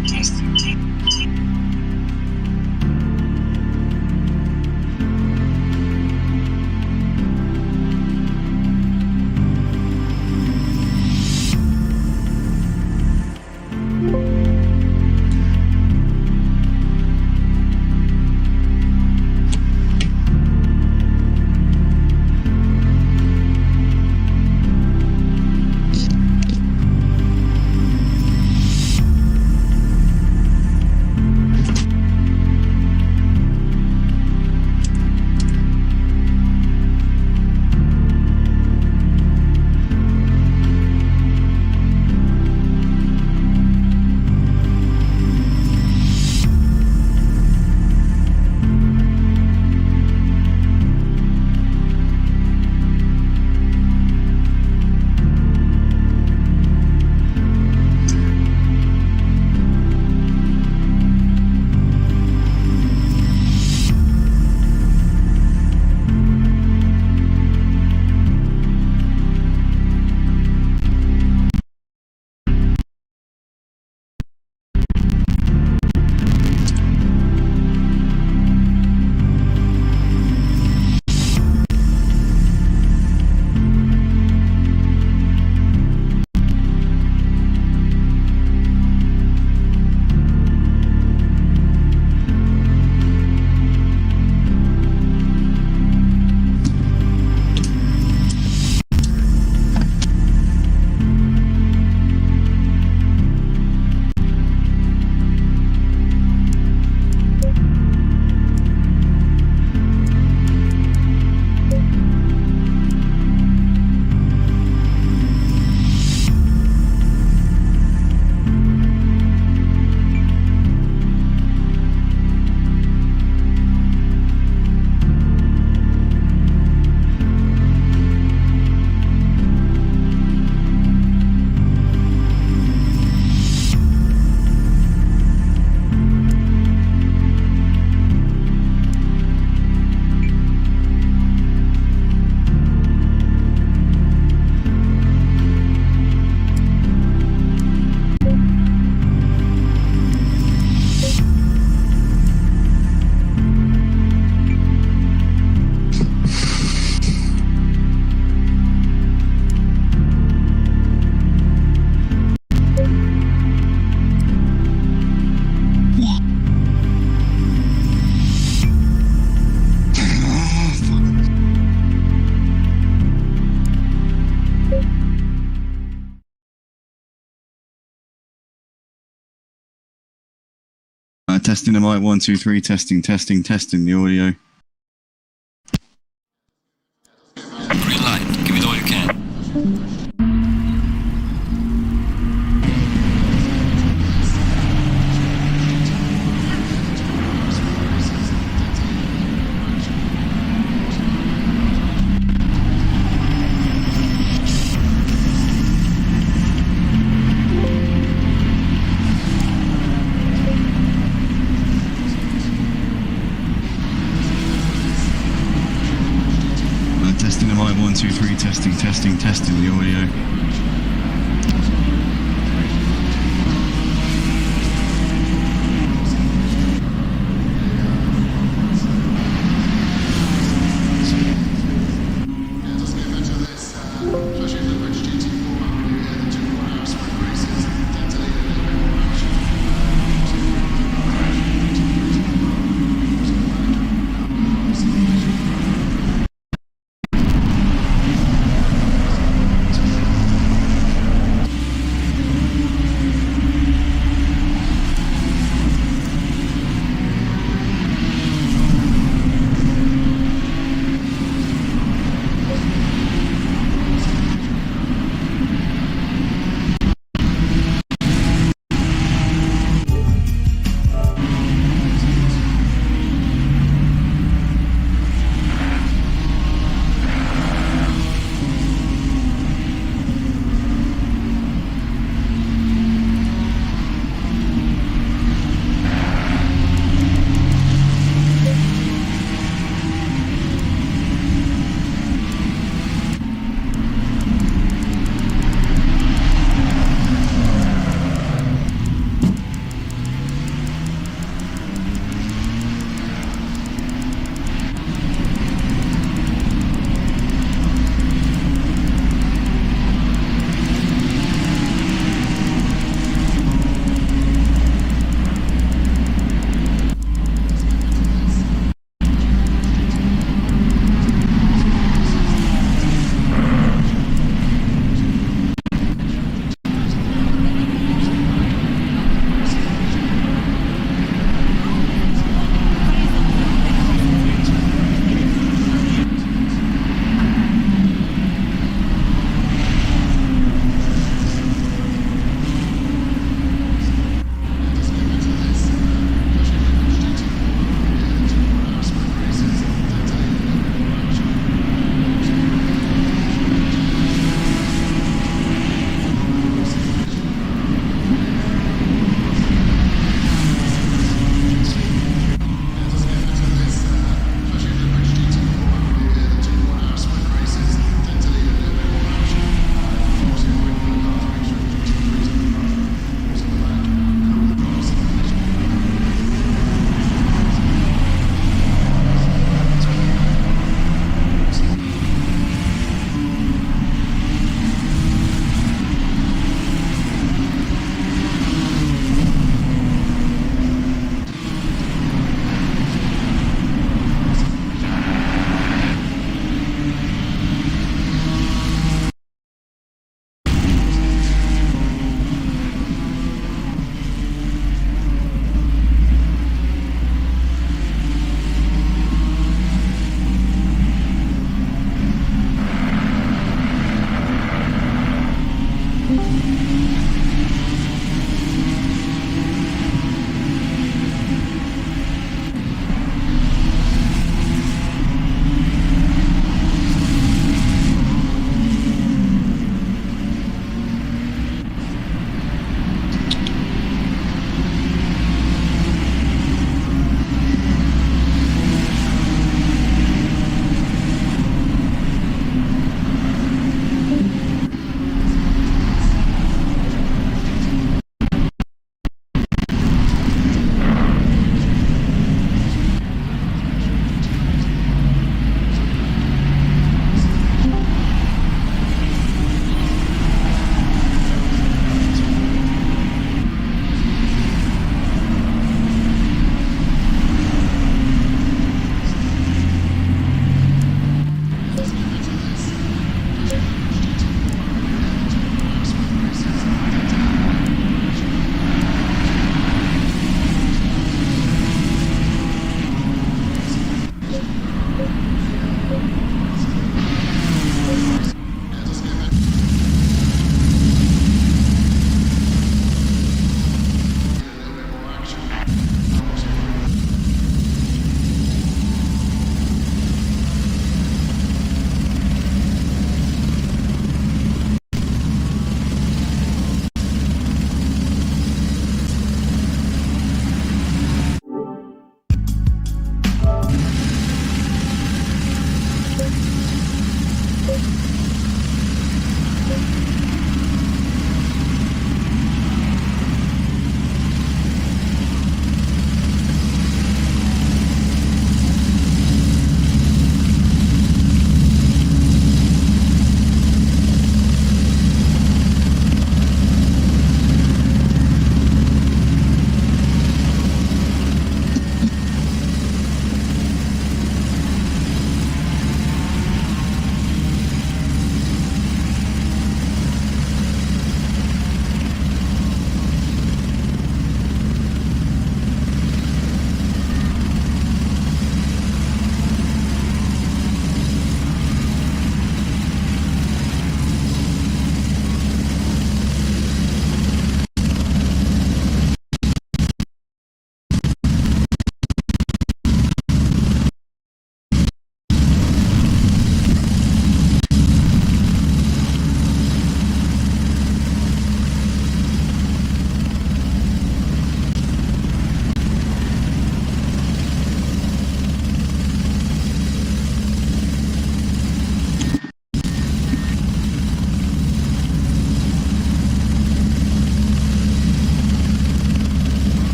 testing. Testing the mic, 1, 2, 3, testing the audio. Green light, give it all you can. Testing the mic, 1, 2, 3, testing the audio.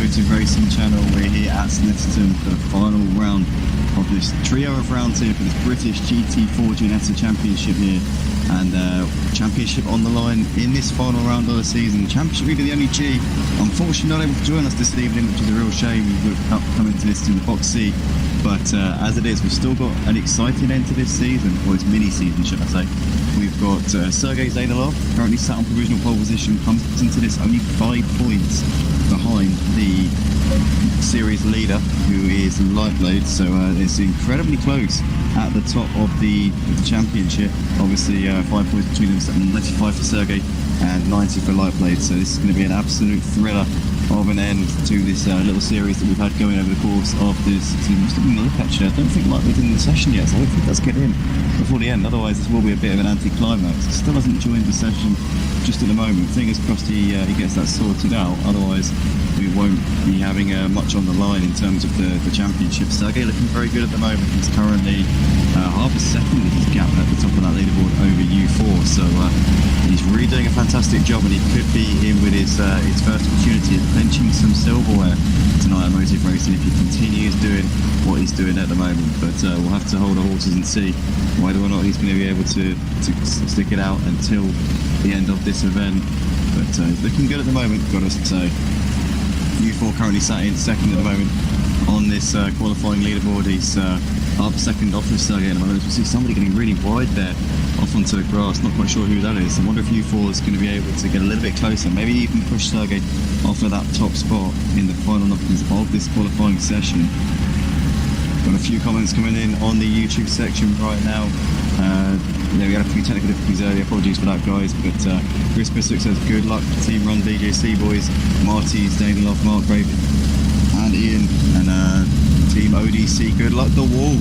Motive Racing channel. We're here at Snetterton for the final round of this trio of rounds here for this British GT4 Ginetta Championship here. And championship on the line in this final round of the season. Championship really the only G. Unfortunately not able to join us this evening, which is a real shame. We would have come into this in the box C. But as it is, we've still got an exciting end to this season, or this mini season should I say. We've got Sergei Zaydalov, currently sat on provisional pole position, comes into this only 5 points behind the series leader, who is Lightblade. So it's incredibly close at the top of the championship. Obviously 5 points between them, 95 for Sergei and 90 for Lightblade. So this is going to be an absolute thriller of an end to this little series that we've had going over the course of this season. Just having a look actually, I don't think Lightblade's in the session yet, so hopefully it does get in before the end, otherwise this will be a bit of an anti-climax. Still hasn't joined the session just at the moment. Fingers crossed he gets that sorted out, otherwise we won't be having much on the line in terms of the championship. Sergei looking very good at the moment. He's currently half a second with his gap at the top of that leaderboard over U4, so he's really doing a fantastic job, and he could be in with his first opportunity at clinching some silverware tonight at Motive Racing if he continues doing what he's doing at the moment. But we'll have to hold our horses and see whether or not he's going to be able to stick it out until the end of this event. But he's looking good at the moment, got to say. U4 currently sat in second at the moment on this qualifying leaderboard. He's up second off of Sergei at the moment. We see somebody getting really wide there off onto the grass. Not quite sure who that is. I wonder if U4 is going to be able to get a little bit closer, maybe even push Sergei off of that top spot in the final knockings of this qualifying session. Got a few comments coming in on the YouTube section right now. Yeah, we had a few technical difficulties earlier, apologies for that guys, but Chris Biswick says good luck to Team Run DJC boys, Marty's, Danilov, Mark Brave and Ian, and Team ODC, good luck. The Wall,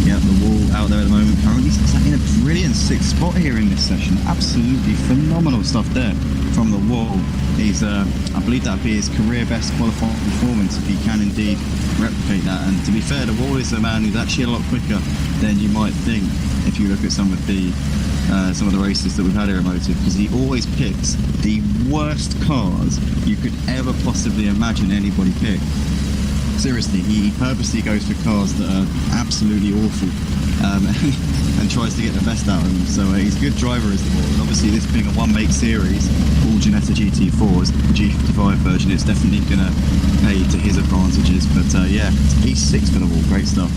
yeah, the Wall out there at the moment, currently sat in a brilliant 6th spot here in this session. Absolutely phenomenal stuff there from the Wall. He's, I believe that'd be his career best qualifying performance if he can indeed replicate that. And to be fair, the Wall is a man who's actually a lot quicker than you might think if you look at some of the races that we've had here at Motive, because he always picks the worst cars you could ever possibly imagine anybody pick. Seriously, he purposely goes for cars that are absolutely awful and tries to get the best out of them. So he's a good driver as the Wall, and obviously this being a one-make series, all Ginetta GT4s, the G55 version, it's definitely going to pay to his advantages. But yeah, he's 6th for the Wall, great stuff.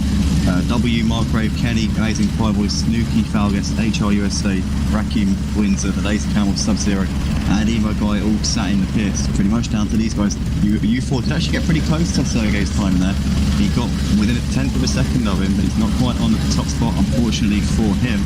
W, Mark Brave, Kenny, AmazingPieBoy, Snooki, Falgas, HR USA, RaKiMaJe, Windsor, the Lazy Camel, Sub-Zero, and Emo Guy all sat in the pits. Pretty much down to these guys. U4 did actually get pretty close to Sergei's time there. He got within a 10th of a second of him, but he's not quite on the top spot, unfortunately for him.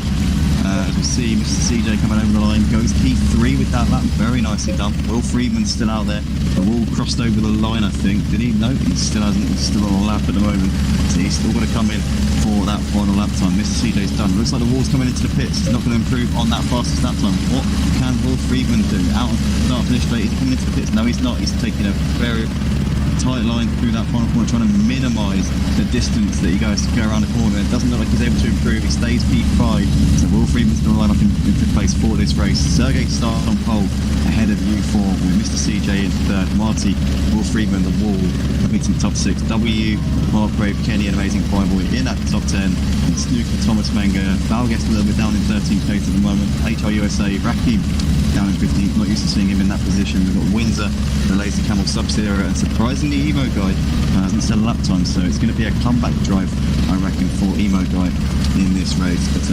As we see Mr. CJ coming over the line, goes P3 with that lap, very nicely done. Will Friedman's still out there. The Wall crossed over the line, I think. Did he? No, he still hasn't. He's still on a lap at the moment. So he's still got to come in for that final lap time. Mr. CJ's done. Looks like the Wall's coming into the pits. He's not going to improve on that fastest lap time. What can Will Friedman do? Out on start finish straight, is he coming into the pits? No, he's not. He's taking a very tight line through that final corner, trying to minimise the distance that he goes to go around the corner. It doesn't look like he's able to improve. He stays P5, so Will Friedman's going to line up in fifth place for this race. Sergei started on pole ahead of U4 with Mr. CJ in third. Marty, Will Friedman, the Wall meeting top 6. W, Mark Brave, Kenny, and AmazingPieBoy in at the top 10. And Snooker, Thomas Menga, Falgas a little bit down in 13th place at the moment. HR USA, RaKiMaJe down in 15th. Not used to seeing him in that position. We've got Windsor, the Lazy Camel, Sub-Zero, and surprisingly Emo Guy hasn't set a lap time, so it's going to be a comeback drive, I reckon, for Emo Guy in this race. But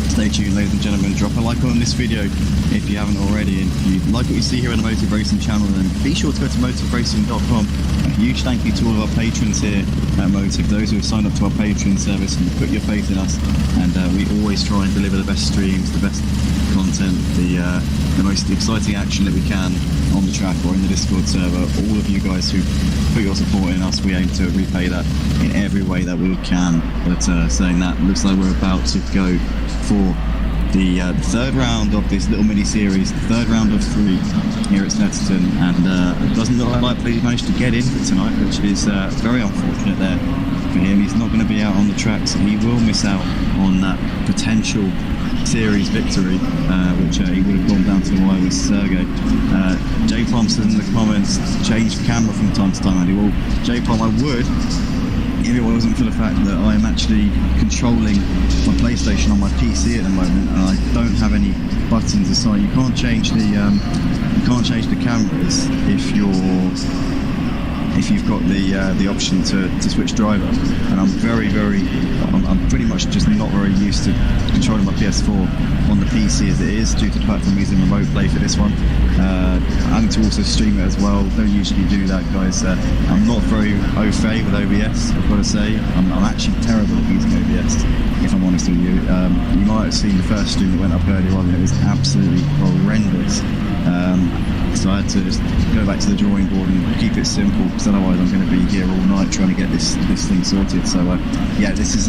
stay tuned, ladies and gentlemen. Drop a like on this video if you haven't already, and if you like what you see here on the Motive Racing channel, then be sure to go to motiveracing.com. A huge thank you to all of our patrons here at Motive, those who have signed up to our Patreon service and put your faith in us, and we always try and deliver the best streams, the best content, the most exciting action that we can on the track or in the Discord server. All of you guys who put your support in us, we aim to repay that in every way that we can. But saying that, looks like we're about to go for the third round of this little mini series, the third round of 3 here at Snetterton, and it doesn't look like he's managed to get in for tonight, which is very unfortunate there for him. He's not going to be out on the track, so he will miss out on that potential series victory, which he would have gone down to the wire with Sergei. J-Palm says in the comments, change the camera from time to time, Andy. Well, J-Palm, I would, if it wasn't for the fact that I'm actually controlling my PlayStation on my PC at the moment, and I don't have any buttons aside. You can't change the cameras if you've got the option to switch driver, and I'm pretty much just not very used to controlling my PS4 on the PC as it is, due to the fact I'm using remote play for this one, and to also stream it as well. Don't usually do that, guys. I'm not very au fait with OBS, I've got to say. I'm actually terrible at using OBS, if I'm honest with you. You might have seen the first stream that went up earlier on, and it was absolutely horrendous. So I had to just go back to the drawing board and keep it simple, because otherwise I'm going to be here all night trying to get this thing sorted. So yeah, this is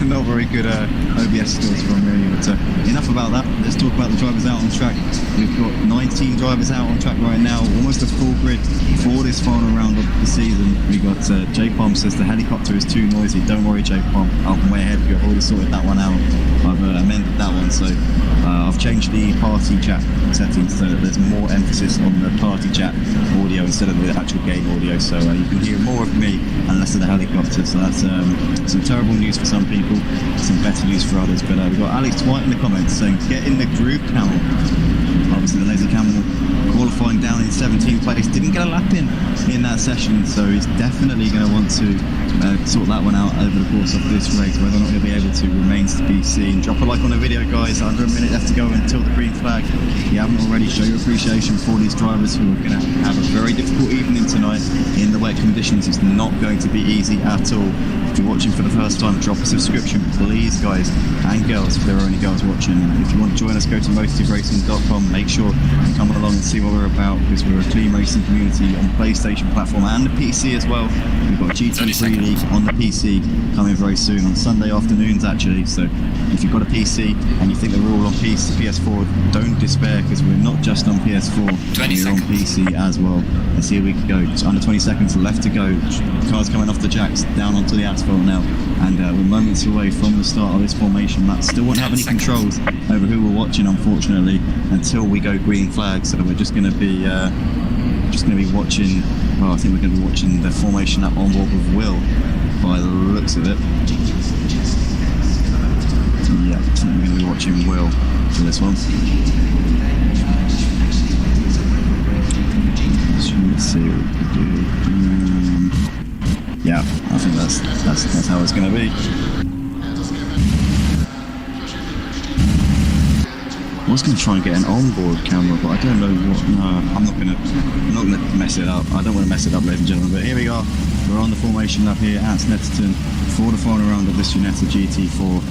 not very good OBS skills from me. But enough about that. Let's talk about the drivers out on track. We've got 19 drivers out on track right now, almost a full grid for this final round of the season. We got J-Palm says the helicopter is too noisy. Don't worry, J-Palm, I'll come way ahead of you. I've already sorted that one out. I've amended that one, so I've changed the party chat settings so that there's more emphasis on the party chat audio instead of the actual game audio, so you can hear more of me and less of the helicopter. So that's some terrible news for some people, some better news for others. But we've got Alex White in the comments saying get in the group count. Obviously the Lazy Camel qualifying down in 17th place, didn't get a lap in that session, so he's definitely going to want to sort that one out over the course of this race. Whether or not he'll be able to remains to be seen. Drop a like on the video, guys. Under a minute left to go until the green flag. If you haven't already, show your appreciation for these drivers who are going to have a very difficult evening tonight in the wet conditions. It's not going to be easy at all. If you're watching for the first time, drop a subscription, please, guys and girls, if there are any girls watching. If you want to join us, go to MeltedDazzer.com. Make sure you come along and see what we're about, because we're a clean racing community on the PlayStation platform and the PC as well. We've got a GT3 League on the PC coming very soon, on Sunday afternoons actually. So if you've got a PC and you think that we're all on PS4, don't despair, because we're not just on PS4, we're on PC as well. Let's see how we can go. Just under 20 seconds left to go. Cars coming off the jacks, down onto the asphalt now, and we're moments away from the start of this formation lap. Still won't have any controls over who we're watching, unfortunately, until we go green flag. So we're just going to be watching. Well, I think we're going to be watching the formation lap on board with Will, by the looks of it. Yeah, I think we're going to be watching Will for this one. Let's see what we can do. Yeah, I think that's how it's going to be. I was going to try and get an onboard camera, but I don't know what. No, I'm not going to mess it up. I don't want to mess it up, ladies and gentlemen. But here we are. We're on the formation lap here at Snetterton for the final round of this Ginetta GT4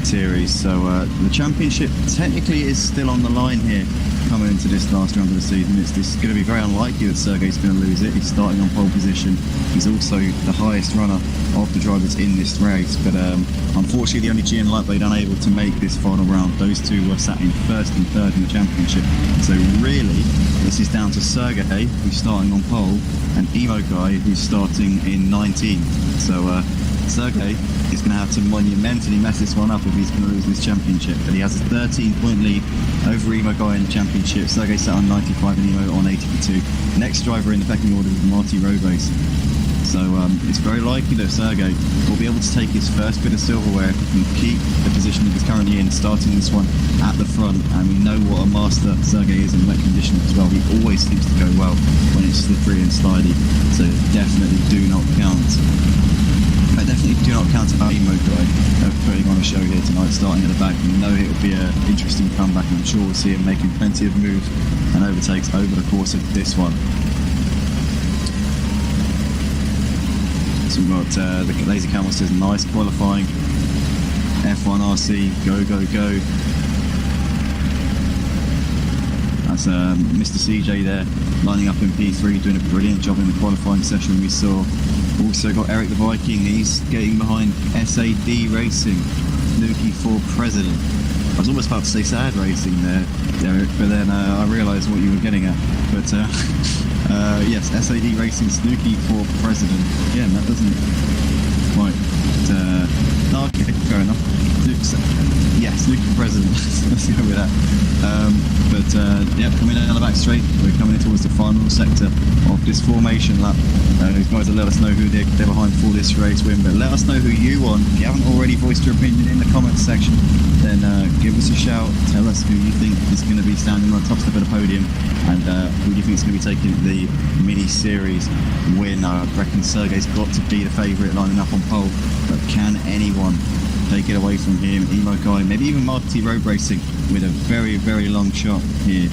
series. So the championship technically is still on the line here, coming into this last round of the season. It's going to be very unlikely that Sergey's going to lose it. He's starting on pole position. He's also the highest runner of the drivers in this race, but unfortunately the only G and Lightblade unable to make this final round. Those two were sat in first and third in the championship. So really, this is down to Sergey, who's starting on pole, and Emo Guy, who's starting in 19. So Sergey is going to have to monumentally mess this one up if he's going to lose this championship. But he has a 13-point lead over Emo Guy in the championship. Sergey sat on 95 and Emo on 82. Next driver in the pecking order is Marty Roadbase. So it's very likely that Sergey will be able to take his first bit of silverware if he can keep the position that he's currently in, starting this one at the front. And we know what a master Sergey is in wet conditions as well. He always seems to go well when it's slippery and slidey. So definitely do not count. I definitely do not count out Emo Guy putting on a show here tonight, starting at the back. We know it will be an interesting comeback, and I'm sure we'll see him making plenty of moves and overtakes over the course of this one. So we've got the Lazy Camel says nice qualifying. F1 RC, go, go, go. That's Mr. CJ there, lining up in P3, doing a brilliant job in the qualifying session we saw. Also got Eric the Viking, he's getting behind SAD Racing, Snooki for President. I was almost about to say Sad Racing there, Eric, but then I realised what you were getting at. But yes, SAD Racing, Snooki for President. Yeah, that doesn't quite. Okay, fair enough. Snooki President. Let's go with that. Coming down the back straight, we're coming in towards the final sector of this formation lap. These guys will let us know who they're behind for this race win, but let us know who you want. If you haven't already voiced your opinion in the comments section, then give us a shout. Tell us who you think is going to be standing on the top step of the podium, and who do you think is going to be taking the mini series win. I reckon Sergey's got to be the favourite lining up on pole, but can anyone take it away from him? Emo Guy, maybe even Marty Road Racing with a very, very long shot here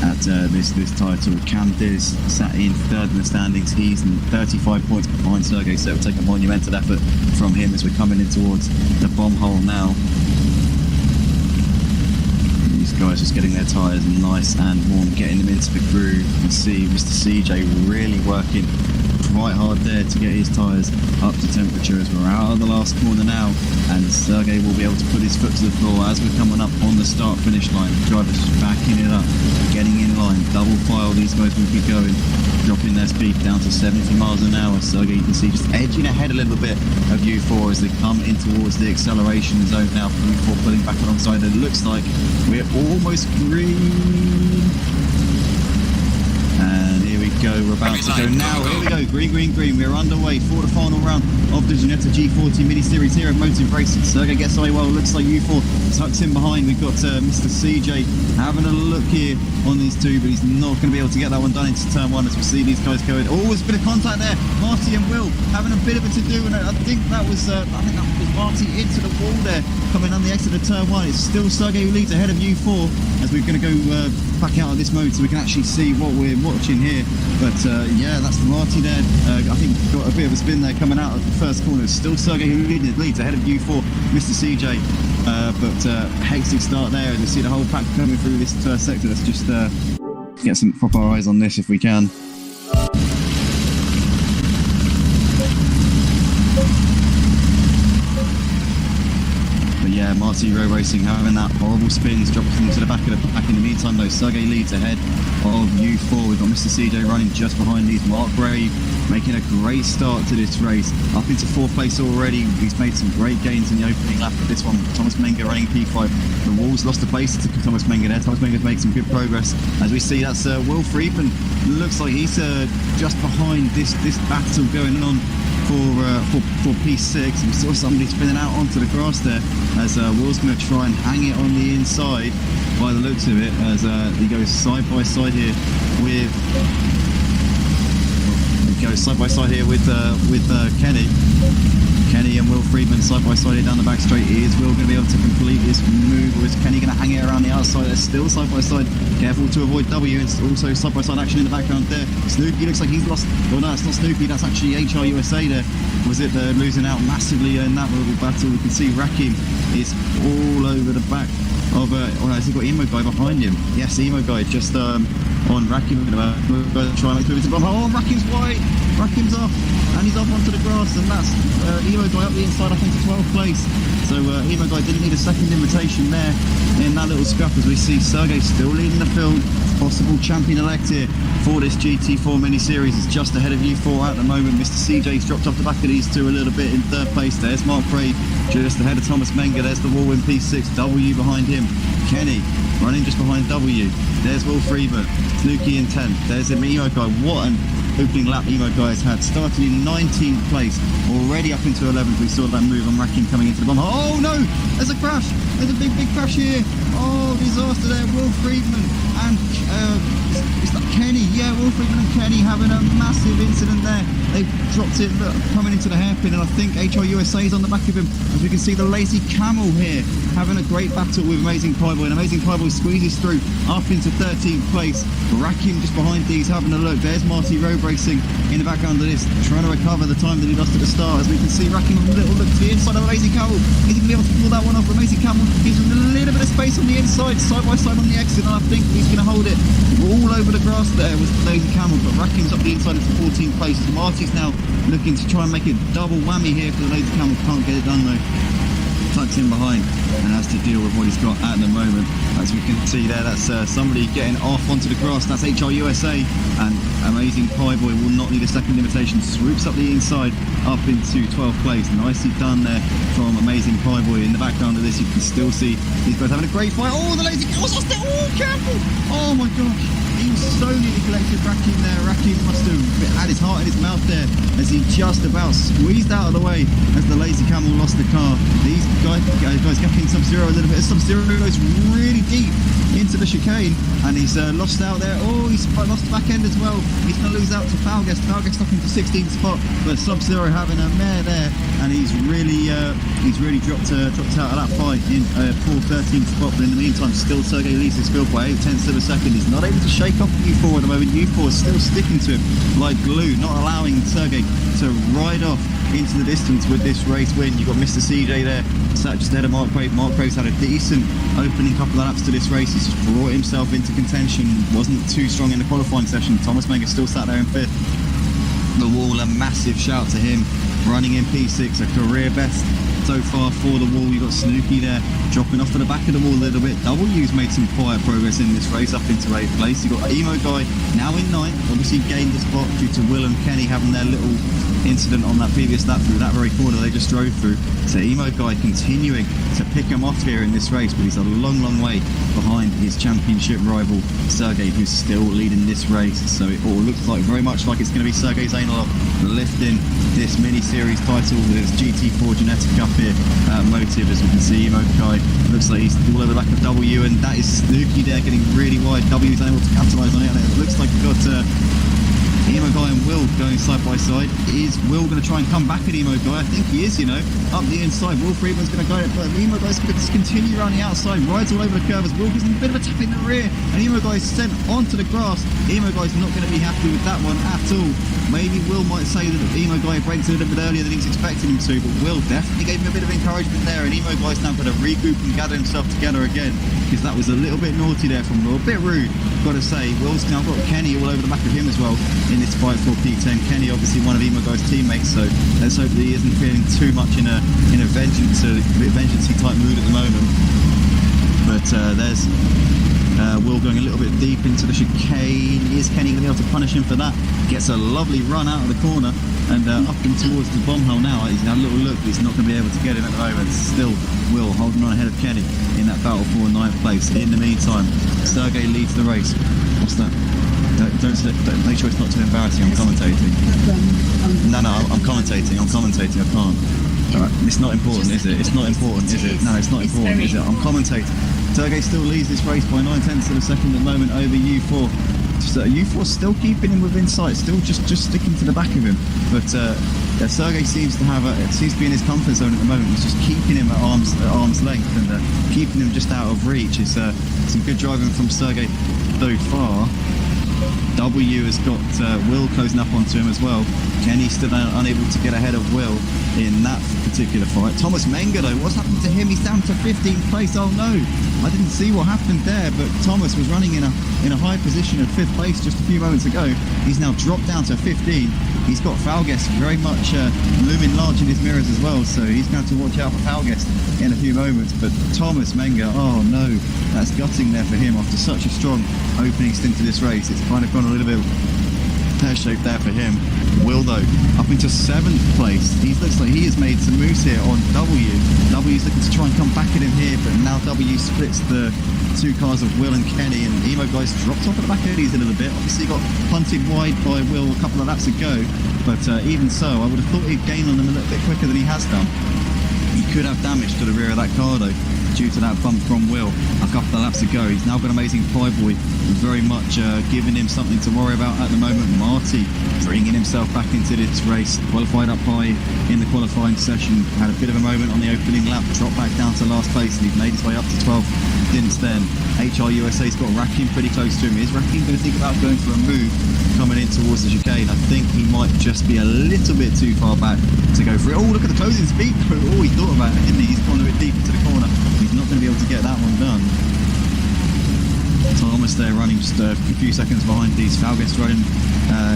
at this title. Cam Diz sat in third in the standings. He's 35 points behind Sergey, so it will take a monumental effort from him as we're coming in towards the bomb hole now. These guys just getting their tyres nice and warm, getting them into the groove. You can see Mr. CJ really working quite hard there to get his tyres up to temperature as we're out of the last corner now, and Sergey will be able to put his foot to the floor as we're coming up on the start finish line. Drivers backing it up, getting in line, double file. These guys will keep going, dropping their speed down to 70 miles an hour. Sergey, you can see, just edging ahead a little bit of U4 as they come in towards the acceleration zone now. U4 pulling back alongside it. Looks like we're almost green. And here we go, we're about to go now. Here we go, green. We're underway for the final round of the Ginetta G40 mini series here at Motive Racing. Sergey gets away well, looks like U4 tucks in behind. We've got Mr. CJ having a look here on these two, but he's not going to be able to get that one done into turn one as we see these guys going. Oh, there's a bit of contact there. Marty and Will having a bit of a to-do, and I think that was Marty into the wall there, coming on the exit of turn one. It's still Sergey who leads ahead of U4 as we're going to go back out of this mode so we can actually see what we're watching here. But that's Marty there. I think got a bit of a spin there coming out of the first corner. Still Sergey who leads ahead of U4, Mr. CJ. Hectic start there as we see the whole pack coming through this first sector. Let's just get some proper eyes on this if we can. Marty Road Racing having that horrible spins, dropping into the back of the pack. In the meantime though, Sergey leads ahead of U4. We've got Mr. CJ running just behind these. Mark Brave making a great start to this race, up into fourth place already. He's made some great gains in the opening lap of this one. Thomas Menga running P5. The Wolves lost the place to Thomas Menga there. Thomas Menga's made some good progress. As we see, that's Will Friedman. Looks like he's just behind this battle going on for P6. We saw somebody spinning out onto the grass there as Will's going to try and hang it on the inside by the looks of it, as he goes side by side here with Kenny and Will Friedman side by side here down the back straight. Is Will going to be able to complete this move, or is Kenny going to hang it around the outside? They're still side by side, careful to avoid W, and also side by side action in the background there. Snooki looks like he's lost. Well, no, it's not Snooki, that's actually HR USA there. Was it losing out massively in that little battle? We can see RaKiMaJe is all over the back of has he got Emo Guy behind him? Yes, Emo Guy just on RaKiMaJe. We're trying to move into the bomb. Oh, RaKiMaJe's wide. RaKiMaJe's off, and he's off onto the grass, and that's Emo Guy up the inside, I think, to 12th place. So Emo Guy didn't need a second invitation there in that little scrap, as we see Sergey still leading the field. Possible champion-elect here for this GT4 mini-series is just ahead of U4 at the moment. Mr. CJ's dropped off the back of these two a little bit in third place. There's Mark Brave just ahead of Thomas Menga. There's the Wall in P6. W behind him. Kenny running just behind W. There's Will Friedman. Snooki in 10th. There's Emo Guy. What an opening lap Emo Guy has had. Started in 19th place, already up into 11th. We saw that move on RaKiMaJe coming into the bomb. Oh no! There's a crash! There's a big crash here! Oh, disaster there. Will Friedman and is that Kenny? Yeah, Will Friedman and Kenny having a massive incident there. They've dropped it, coming into the hairpin, and I think HR USA is on the back of him. As we can see, the Lazy Camel here having a great battle with AmazingPieBoy, and AmazingPieBoy squeezes through up into 13th place. RaKiMaJe just behind these having a look. There's Marty Road Racing in the background of this, trying to recover the time that he lost at the start. As we can see, RaKiMaJe with a little look to the inside of the Lazy Camel. Is he going to be able to pull that one off? Amazing Camel gives him a little bit of space on the inside, side by side on the exit, and I think he's going to hold it. We're all over the grass there with the Lazy Camel, but RaKiMaJe's up the inside into 14th place. Marty's now looking to try and make it double whammy here for the Lazy Camel. Can't get it done though. tucks in behind and has to deal with what he's got at the moment. As we can see there, that's somebody getting off onto the grass. That's HRUSA, and AmazingPieBoy will not need a second invitation. Swoops up the inside up into 12th place. Nicely done there from AmazingPieBoy. In the background of this, you can still see these guys having a great fight. Oh, the lazy cows lost it. Oh, careful. Oh my gosh. He was so nearly collected RaKiMaJe there. RaKiMaJe must have had his heart in his mouth there as he just about squeezed out of the way as the lazy camel lost the car. These guys getting Sub-Zero a little bit. Sub-Zero goes really deep into the chicane and he's lost out there. Oh, he's lost the back end as well. He's going to lose out to Falguest. Falguest up into 16th spot, but Sub-Zero having a mare there, and he's really dropped out of that fight in poor 13th spot. But in the meantime, still Sergey leads his field by 0.8 of a second. He's not able to shake off U4 at the moment. U4 is still sticking to him like glue, not allowing Sergey to ride off into the distance with this race win. You've got Mr. CJ there, sat just ahead of Mark Craig. Mark Craig's had a decent opening couple of laps to this race. He's just brought himself into contention, wasn't too strong in the qualifying session. Thomas Menga still sat there in 5th. The Wall, a massive shout to him, running in P6, a career best so far for the Wall. You've got Snooki there, dropping off to the back of the Wall a little bit. W's made some quiet progress in this race, up into 8th place. You've got Emo Guy now in 9th, obviously gained a spot due to Will and Kenny having their little incident on that previous lap through that very corner they just drove through. So Emo Guy continuing to pick him off here in this race, but he's a long way behind his championship rival Sergey, who's still leading this race. So it all looks like very much like it's going to be Sergey Zainalov lifting this mini series title with his GT4 Ginetta Cup here at Motive. As we can see, Emo Guy looks like he's all over the back of W, and that is Snooki there getting really wide. W is unable to capitalise on it, and it looks like we've got Emo Guy and Will going side by side. Is Will going to try and come back at Emo Guy? I think he is, you know, up the inside. Will Friedman's going to go it, but Emo Guy's going to continue around the outside, rides all over the curve as Will gives him a bit of a tap in the rear, and Emo Guy is sent onto the grass. Emo Guy's not going to be happy with that one at all. Maybe Will might say that Emo Guy breaks a little bit earlier than he's expecting him to, but Will definitely gave him a bit of encouragement there, and Emo Guy's now going to regroup and gather himself together again, because that was a little bit naughty there from Will, a bit rude, got to say. Will's now got Kenny all over the back of him as well in this fight for P10. Kenny obviously one of Emo Guy's teammates, so let's hope that he isn't feeling too much in a vengeance-y type mood at the moment. But there's Will going a little bit deep into the chicane. Is Kenny going to be able to punish him for that? Gets a lovely run out of the corner and up and towards the bomb hole now. He's had a little look, but he's not going to be able to get him at the moment. Still Will holding on ahead of Kenny in that battle for 9th place. In the meantime, Sergey leads the race. What's that? Don't make sure it's not too embarrassing. I'm commentating. No, I'm commentating. I can't. Alright, it's not important, is it? It's not important, is it? No, it's not important, is it? I'm commentating. Sergey still leads this race by 9/10 of a second at the moment over U4. So U4's still keeping him within sight, still just sticking to the back of him. But Sergey seems to be in his comfort zone at the moment. He's just keeping him at arm's length and keeping him just out of reach. It's some good driving from Sergey so far. W has got Will closing up onto him as well. Kenny still unable to get ahead of Will in that particular fight. Thomas Menga though, what's happened to him? He's down to 15th place. Oh no, I didn't see what happened there, but Thomas was running in a high position at 5th place just a few moments ago. He's now dropped down to 15. He's got Falguest very much looming large in his mirrors as well, so he's going to have to watch out for Falguest in a few moments. But Thomas Menga, oh no, that's gutting there for him after such a strong opening stint to this race. It's kind of gone a little bit pear-shaped there for him. Will though, up into 7th place. He looks like he has made some moves here on W. W's looking to try and come back at him here, but now W splits the two cars of Will and Kenny, and Emo Guy's dropped off at the back eddies a little bit. Obviously got punted wide by Will a couple of laps ago, but even so, I would have thought he'd gain on them a little bit quicker than he has done. He could have damage to the rear of that car though, due to that bump from Will a couple of laps ago. He's now got AmazingPieBoy very much giving him something to worry about at the moment. Marty bringing himself back into this race, qualified up high in the qualifying session, had a bit of a moment on the opening lap, dropped back down to last place, and he's made his way up to 12th since then. HRUSA's got RaKiMaJe pretty close to him. Is RaKiMaJe going to think about going for a move coming in towards the chicane? I think he might just be a little bit too far back to go for it. Oh, look at the closing speed. Oh, he thought about it, didn't he? He's gone a bit deep into the corner. He's not going to be able to get that one done. Thomas there running just a few seconds behind these. Falguest running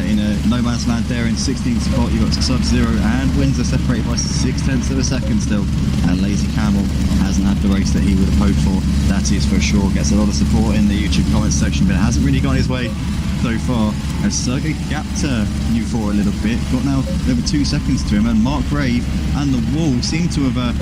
in a no man's land there in 16th spot. You've got Sub-Zero and Windsor separated by 0.6 of a second still. And Lazy Camel hasn't had the race that he would have hoped for. That is for sure. Gets a lot of support in the YouTube comments section, but it hasn't really gone his way so far, as Sergey gapped U4 a little bit, got now over 2 seconds to him, and Mark Rave and the Wall seem to have,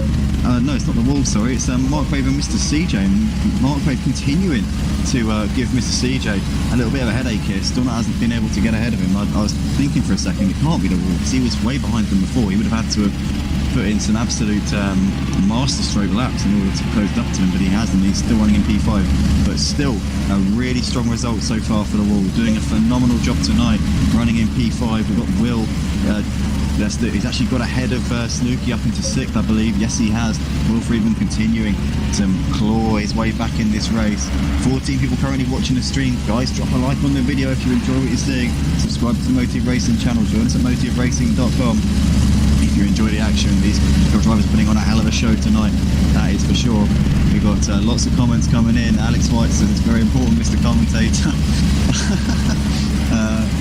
no, it's not the Wall, sorry, it's Mark Rave and Mr. CJ, and Mark Rave continuing to give Mr. CJ a little bit of a headache here. Still not hasn't been able to get ahead of him. I was thinking for a second, it can't be the Wall, because he was way behind them before. He would have had to have put in some absolute master stroke laps in order to close up to him, but he hasn't. He's still running in P5, but still a really strong result so far for the Wall. Doing a phenomenal job tonight, running in P5. We've got Will. He's actually got ahead of Snooki up into 6th, I believe. Yes, he has. Will Friedman continuing to claw his way back in this race. 14 people currently watching the stream. Guys, drop a like on the video if you enjoy what you're seeing. Subscribe to the Motive Racing channel. Join us at motiveracing.com. If you enjoy the action, these drivers are putting on a hell of a show tonight, that is for sure. We've got lots of comments coming in. Alex Whiteson's very important, Mr. Commentator.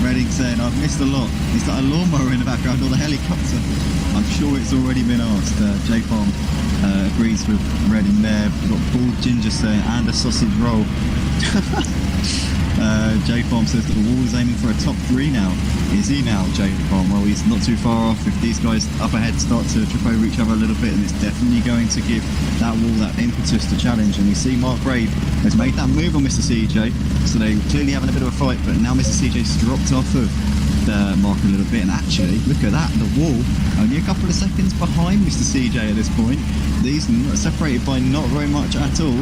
Redding saying, I've missed a lot. Is that a lawnmower in the background or the helicopter? I'm sure it's already been asked. J Farm agrees with Redding there. We've got Paul Ginger saying, and a sausage roll. J Farm says that the Wall is aiming for a top 3 now. Is he now, J Farm? Well, he's not too far off. If these guys up ahead start to trip over each other a little bit, and it's definitely going to give that Wall that impetus to challenge. And we see Mark Rave has made that move on Mr. CJ, so they're clearly having a bit of a fight, but now Mr. CJ's dropped off of the Mark a little bit, and actually, look at that, the Wall only a couple of seconds behind Mr. CJ at this point. These are separated by not very much at all.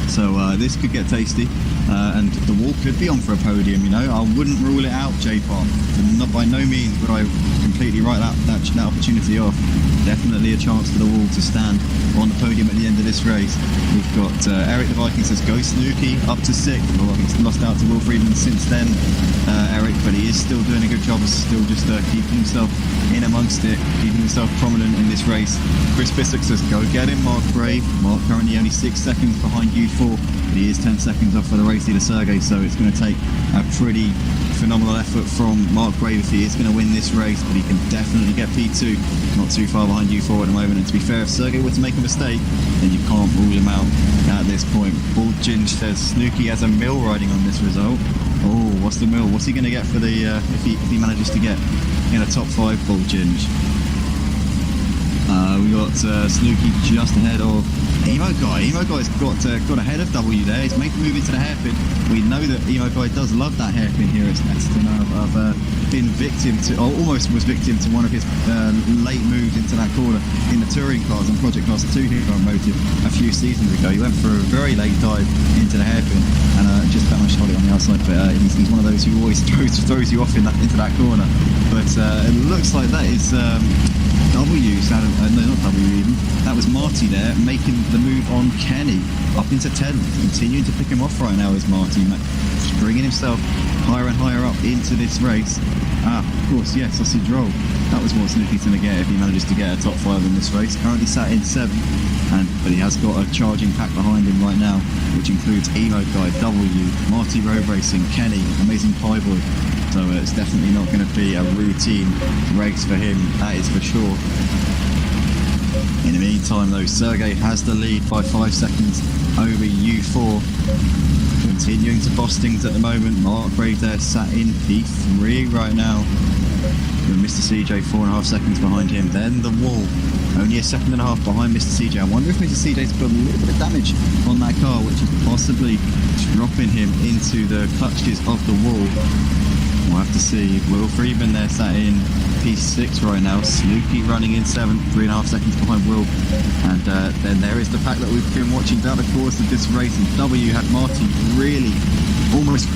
So this could get tasty, and the Wall could be on for a podium, you know. I wouldn't rule it out, J-Pop. Not by no means would I completely write that opportunity off. Definitely a chance for the Wall to stand on the podium at the end of this race. We've got Eric the Viking says, go Snooki, up to 6th. Well, he's lost out to Will Friedman since then, Eric, but he is still doing a good job, still just keeping himself in amongst it, keeping himself prominent in this race. Chris Bissock says, go get him, Mark Brave. Mark currently only 6 seconds behind U4, but he is 10 seconds off for the race leader Sergey, so it's going to take a pretty phenomenal effort from Mark Brave if he is going to win this race, but he can definitely get P2, not too far behind U4 at the moment. And to be fair, if Sergey were to make a mistake, then you can't rule him out at this point. Bald Ginge says Snooki has a mill riding on this result. Oh, what's the mill? What's he going to get for the if he manages to get in a top 5, Bald Ginge? We got Snooki just ahead of Emo Guy. Emo Guy's got ahead of W there. He's made the move into the hairpin. We know that Emo Guy does love that hairpin here at Snetterton. I've been victim to, or almost was victim to one of his late moves into that corner in the touring cars on Project Class 2 here on Motive a few seasons ago. He went for a very late dive into the hairpin and just about shot it on the outside, but he's one of those who always throws you off into that corner. But it looks like that is W, no, not W even. That was Marty there, making the move on Kenny up into 10th. Continuing to pick him off right now is Marty, bringing himself higher and higher up into this race. Of course, yes, sausage roll. That was what Snooki's going to get if he manages to get a top 5 in this race. Currently sat in 7th, but he has got a charging pack behind him right now, which includes Emo Guy, W, Marty Road Racing, Kenny, AmazingPieBoy. So it's definitely not going to be a routine race for him, that is for sure. In the meantime though, Sergey has the lead by 5 seconds over U4. Continuing to boss things at the moment. Mark Brave there sat in P3 right now. With Mr. CJ 4.5 seconds behind him. Then the Wall, only a 1.5 seconds behind Mr. CJ. I wonder if Mr. CJ's put a little bit of damage on that car, which is possibly dropping him into the clutches of the Wall. We'll have to see. Will Friedman there sat in P6 right now. Snooki running in 7th, 3.5 seconds behind Will. And then there is the fact that we've been watching down the course of this race, and W had Marty really almost.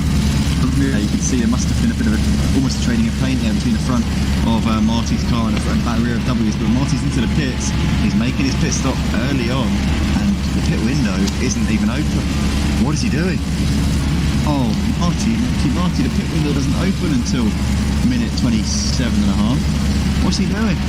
You can see there must have been a bit of almost trading of paint there between the front of Marty's car and the front and back rear of W's. But Marty's into the pits. He's making his pit stop early on, and the pit window isn't even open. What is he doing? Oh, Marty, the pit window doesn't open until minute 27.5. What's he doing?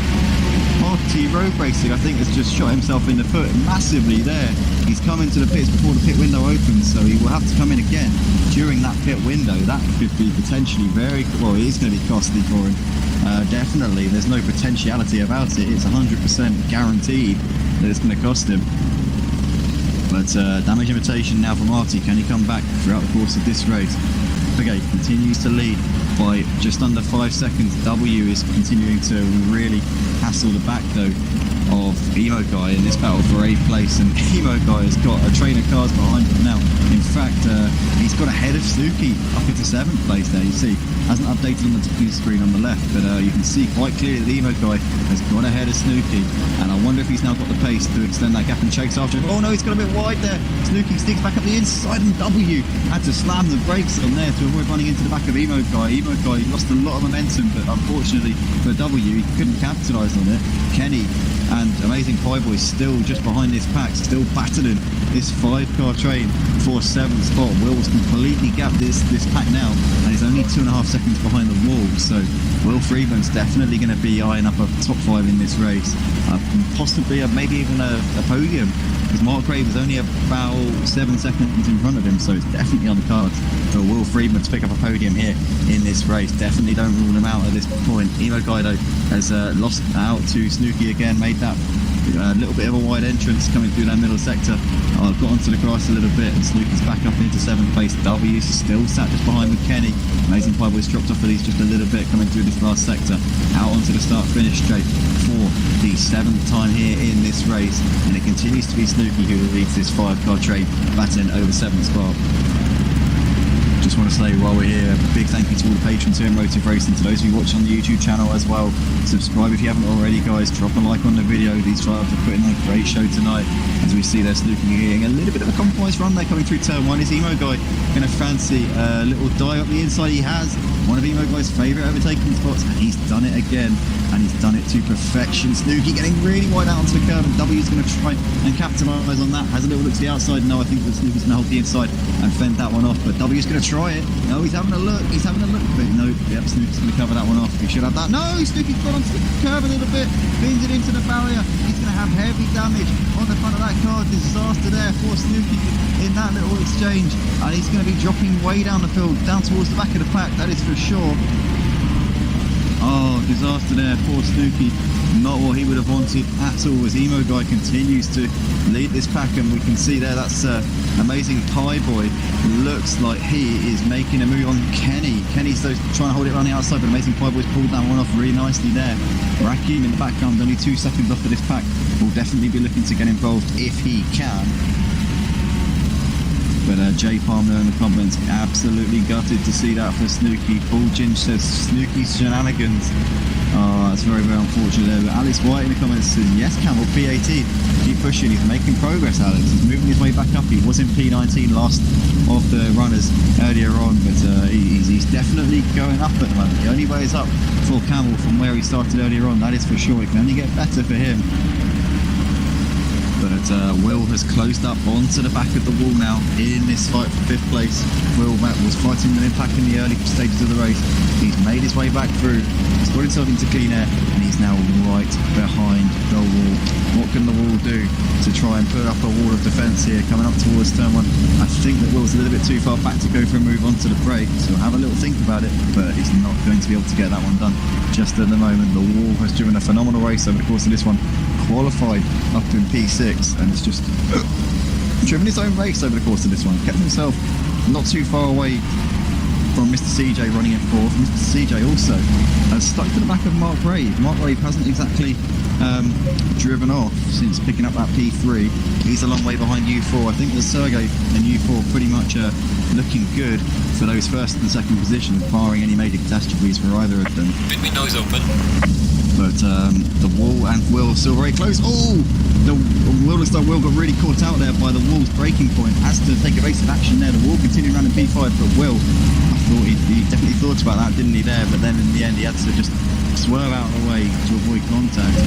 Party Road Racing, I think, has just shot himself in the foot massively there. He's come into the pits before the pit window opens, so he will have to come in again during that pit window. That could be potentially very, well, it is going to be costly for him. Definitely, there's no potentiality about it. It's 100% guaranteed that it's going to cost him. But damage invitation now from Artie. Can he come back throughout the course of this race? Okay, continues to lead by just under 5 seconds. W is continuing to really hassle the back though of EmoGuy in this battle for 8th place, and EmoGuy has got a train of cars behind him now. In fact, he's got ahead of Snooki up into 7th place there. You see, hasn't updated on the TV screen on the left, but you can see quite clearly that EmoGuy has gone ahead of Snooki, and I wonder if he's now got the pace to extend that gap and chase after him. Oh no, he's got a bit wide there. Snooki sneaks back up the inside, and W had to slam the brakes on there to avoid running into the back of EmoGuy. EmoGuy lost a lot of momentum, but unfortunately for W, he couldn't capitalise on it. Kenny and AmazingPieBoy still just behind this pack, still battling this 5-car train for 7th spot. Will's completely gapped this pack now, and he's only 2.5 seconds behind the wall. So Will Freeman's definitely going to be eyeing up a top 5 in this race, possibly maybe even a podium, because Mark Gray was only about 7 seconds in front of him, so it's definitely on the cards for Will Freeman to pick up a podium here in this race. Definitely don't rule him out at this point. EmoGuy though has lost out to Snooki again, made that little bit of a wide entrance coming through that middle sector. Got onto the grass a little bit, and Snooki's back up into 7th place. W is still sat just behind with Kenny. AmazingPieBoy's dropped off of these just a little bit coming through this last sector, out onto the start finish straight for the 7th time here in this race, and it continues to be Snooki who leads this 5-car train, batting over 7th spot. Just want to say while we're here, a big thank you to all the patrons here in Motive Racing, to those of you watching on the YouTube channel as well. Subscribe if you haven't already, guys. Drop a like on the video. These drivers are putting on a great show tonight, as we see there Snooki getting a little bit of a compromise run there coming through turn 1. Is EmoGuy going to fancy a little dive up the inside? He has one of EmoGuy's favourite overtaking spots, and he's done it again, and he's done it to perfection. Snooki getting really wide out onto the curve, and W is going to try and capitalise on that. Has a little look to the outside. No, I think that Snooki's going to hold the inside and fend that one off, but W is going to try it. No, he's having a look, but no, yep, Snooki's going to cover that one off. He should have that. No, Snooki's got onto the curve a little bit, bends it into the barrier. He's going to have heavy damage on the front of that car. Disaster there for Snooki in that little exchange, and he's going to be dropping way down the field, down towards the back of the pack, that is for sure. Oh, disaster there, poor Snooki. Not what he would have wanted at all, as EmoGuy continues to lead this pack, and we can see there that's AmazingPieBoy. Looks like he is making a move on Kenny. Kenny's though trying to hold it around the outside, but AmazingPieBoy's pulled that one off really nicely there. RaKiMaJe in the background, only 2 seconds off of this pack, will definitely be looking to get involved if he can. But Jay Palmer in the comments, absolutely gutted to see that for Snooki. Paul Ginge says Snooki's shenanigans. Oh, that's very, very unfortunate there. But Alex White in the comments says, yes, Campbell, P18. Keep pushing, he's making progress, Alex. He's moving his way back up. He was in P19 last of the runners earlier on, but he's definitely going up at the moment. The only way is up for Campbell from where he started earlier on, that is for sure. It can only get better for him. But Will has closed up onto the back of the wall now in this fight for 5th place. Will was fighting an impact in the early stages of the race. He's made his way back through. He's got himself into clean air, and he's now right behind the wall. What can the wall do to try and put up a wall of defence here coming up towards turn 1? I think that Will's a little bit too far back to go for a move onto the brake, so have a little think about it, but he's not going to be able to get that one done just at the moment. The wall has driven a phenomenal race over the course of this one. Qualified up in P6, and it's just driven his own race over the course of this one. Kept himself not too far away from Mr. CJ running in 4th. Mr. CJ also has stuck to the back of Mark Rave. Mark Rave hasn't exactly driven off since picking up that P3. He's a long way behind U4. I think that Sergey and U4 pretty much looking good for those 1st and 2nd positions, barring any major catastrophes for either of them. Pit window's open. But the wall and Will still very close. Oh! The Will looks like Will got really caught out there by the wall's braking point. Has to take evasive action there. The wall continued around in P5, but Will, I thought he definitely thought about that, didn't he, there? But then in the end, he had to just swerve out of the way to avoid contact.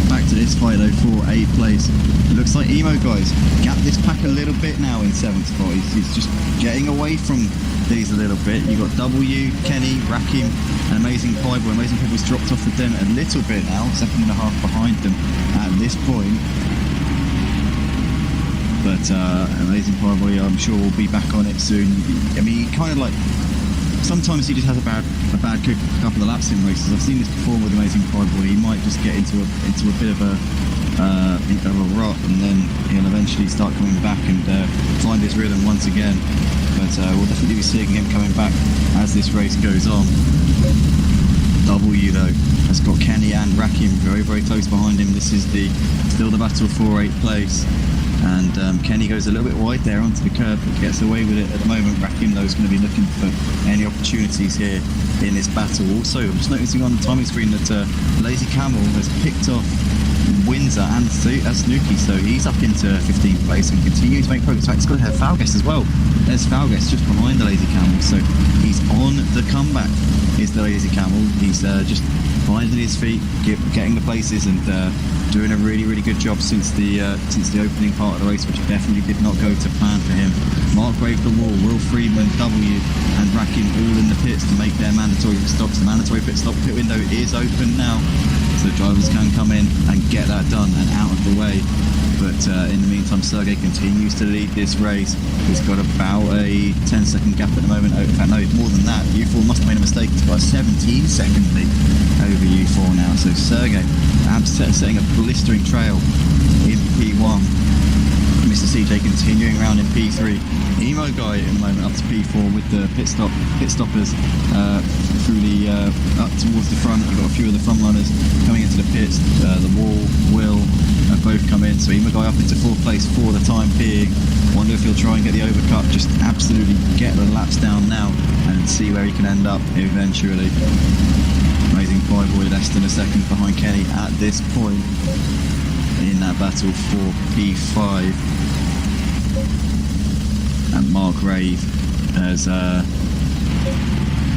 Back to this fight though for 8th place. It looks like EmoGuy's gapped this pack a little bit now in 7th spot. He's just getting away from these a little bit. You've got W, Kenny, Rakim, and AmazingPieBoy. AmazingPieBoy's dropped off the den a little bit now, 1.5 seconds behind them at this point. But AmazingPieBoy, I'm sure, will be back on it soon. I mean, kind of like, sometimes he just has a bad couple of laps in races. I've seen this before with AmazingPieBoy. He might just get into a bit of a rut, and then he'll eventually start coming back and find his rhythm once again. But we'll definitely be seeing him coming back as this race goes on. W though has got Kenny and Rakim very, very close behind him. This is still the battle for 8th place. And Kenny goes a little bit wide there onto the curb, but gets away with it at the moment. Rakim though is going to be looking for any opportunities here in this battle. Also, I'm just noticing on the timing screen that thelazycamel has picked off Windsor and Snooki, so he's up into 15th place and continues to make progress. In fact, he's got to have Falguest as well. There's Falguest just behind thelazycamel, so he's on the comeback. Is thelazycamel. He's just finding his feet, getting the places, and doing a really, really good job since the opening part of the race, which definitely did not go to plan for him. Mark Grave the Wall, Will Friedman, W, and Rakim all in the pits to make their mandatory stops. The mandatory pit window is open now, so drivers can come in and get that done and out of the way. But in the meantime, Sergey continues to lead this race. He's got about a 10-second gap at the moment. In fact, no, more than that. U4 must have made a mistake. He's got a 17-second lead over U4 now. So Sergey setting a blistering trail in P1. Mr. CJ continuing around in P3. Emo guy at the moment up to P4 with the pit stoppers through the up towards the front. We've got a few of the front runners coming into the pits. The Wall, Will, both come in. So Emo guy up into 4th place for the time being. Wonder if he'll try and get the overcut. Just absolutely get the laps down now and see where he can end up eventually. AmazingPieBoy less than a second behind Kenny at this point in that battle for P5. And Mark Rave has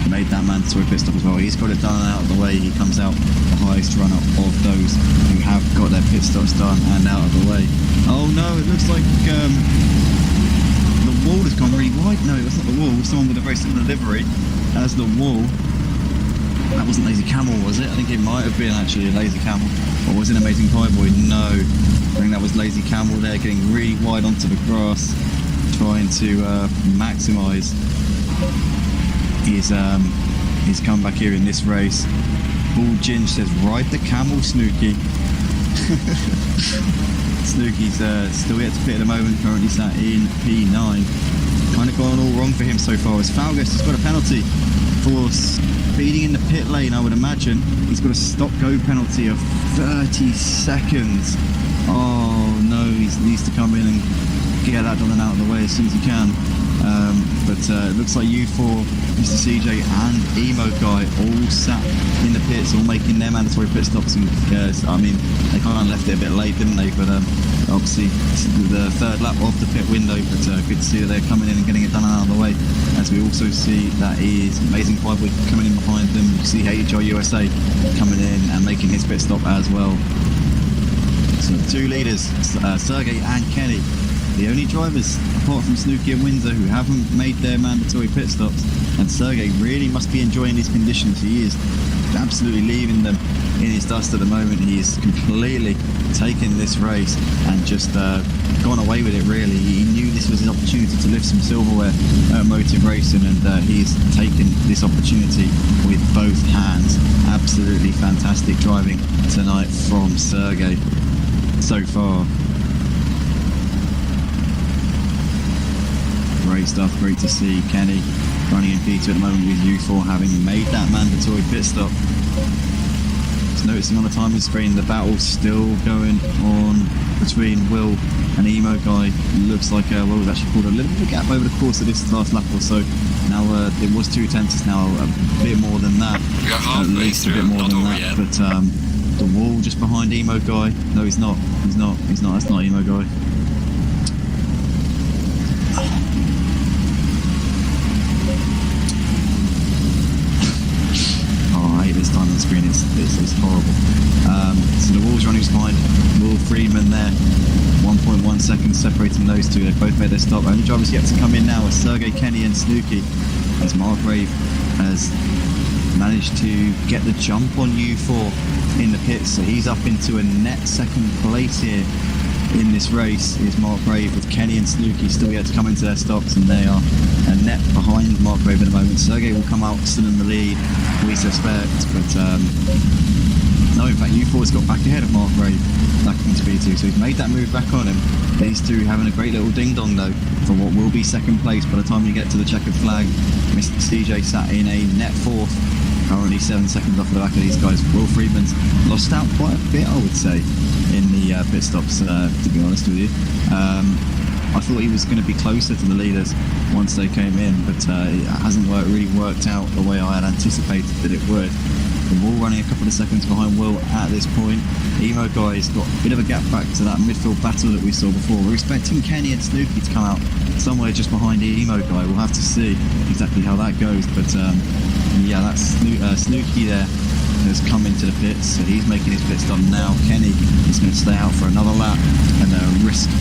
made that mandatory pit stop as well. He's got it done out of the way. He comes out the highest runner of those who have got their pit stops done and out of the way. Oh no, it looks like the Wall has gone really wide. No, that's not the Wall. Someone with a very similar livery as the Wall. That wasn't thelazycamel, was it? I think it might have been actually a thelazycamel. Or was it AmazingPieBoy? No. I think that was thelazycamel there, getting really wide onto the grass, trying to maximise his comeback here in this race. Bull Ginge says, ride the camel, Snooki. Snooki's still yet to pit at the moment, currently sat in P9. Kind of gone all wrong for him so far, as Falguest has got a penalty for speeding in the pit lane, I would imagine. He's got a stop-go penalty of 30 seconds. Oh no, he needs to come in and get that done and out of the way as soon as he can. But it looks like U4, Mr. CJ and Emo Guy all sat in the pits, all making their mandatory pit stops. And I mean, they kind of left it a bit late, didn't they? But obviously the 3rd lap of the pit window. But good to see that they're coming in and getting it done and out of the way. As we also see that is AmazingPieBoy coming in behind them. You see HR USA coming in and making his pit stop as well. So 2 leaders, Sergey and Kenny. The only drivers, apart from Snooki and Windsor, who haven't made their mandatory pit stops. And Sergey really must be enjoying these conditions. He is absolutely leaving them in his dust at the moment. He is completely taken this race and just gone away with it, really. He knew this was his opportunity to lift some silverware at Motive Racing, and he's taken this opportunity with both hands. Absolutely fantastic driving tonight from Sergey so far. Great stuff, great to see Kenny running in P2 at the moment with U4 having made that mandatory pit stop. Just noticing on the timing screen the battle's still going on between Will and Emo Guy. Looks like Will has actually pulled a little bit of a gap over the course of this last lap or so. Now it was 2 tenths, it's now a bit more than that. We are halfway through, a bit more not than over that. yet. But the Wall just behind Emo Guy. No, he's not. That's not Emo Guy. This time on the screen is horrible. So the Wall's running behind Will Freeman there. 1.1 seconds separating those two. They both made their stop. Only drivers yet to come in now are Sergey, Kenny and Snooky, as Mark Brave has managed to get the jump on U4 in the pits. So he's up into a net second place here in this race is Mark Brave, with Kenny and Snooky still yet to come into their stops, and they are a net behind Mark Brave at the moment. Sergey will come out still in the lead, we suspect, but no, in fact U4's got back ahead of Mark Brave back into P2, so he's made that move back on him. These two having a great little ding dong though for what will be second place by the time you get to the checkered flag. Mr. CJ sat in a net fourth, currently 7 seconds off the back of these guys. Will Freeman's lost out quite a bit, I would say, in the pit stops, to be honest with you. I thought he was going to be closer to the leaders once they came in, but it hasn't really worked out the way I had anticipated that it would. Will running a couple of seconds behind Will at this point. Emo Guy's got a bit of a gap back to that midfield battle that we saw before. We're expecting Kenny and Snooky to come out somewhere just behind Emo Guy. We'll have to see exactly how that goes, but yeah, that's Snooky there has come into the pits, so he's making his pit stop now. Kenny is going to stay out for another lap and risk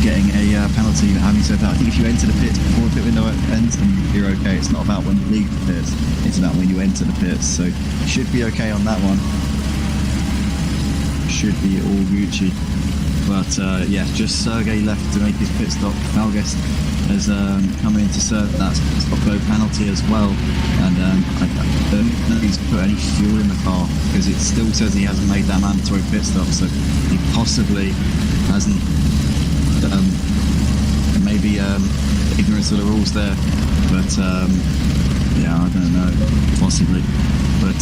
getting a penalty. But having said that, I think if you enter the pits before the pit window ends, then you're okay. It's not about when you leave the pits, it's about when you enter the pits, so should be okay on that one. Should be all Gucci. But yeah, just Sergey left to make his pit stop. Falgest has come in to serve that stop-go penalty as well, and I don't know if he's put any fuel in the car, because it still says he hasn't made that mandatory pit stop, so he possibly hasn't maybe ignorance of the rules there, but yeah, I don't know, possibly, but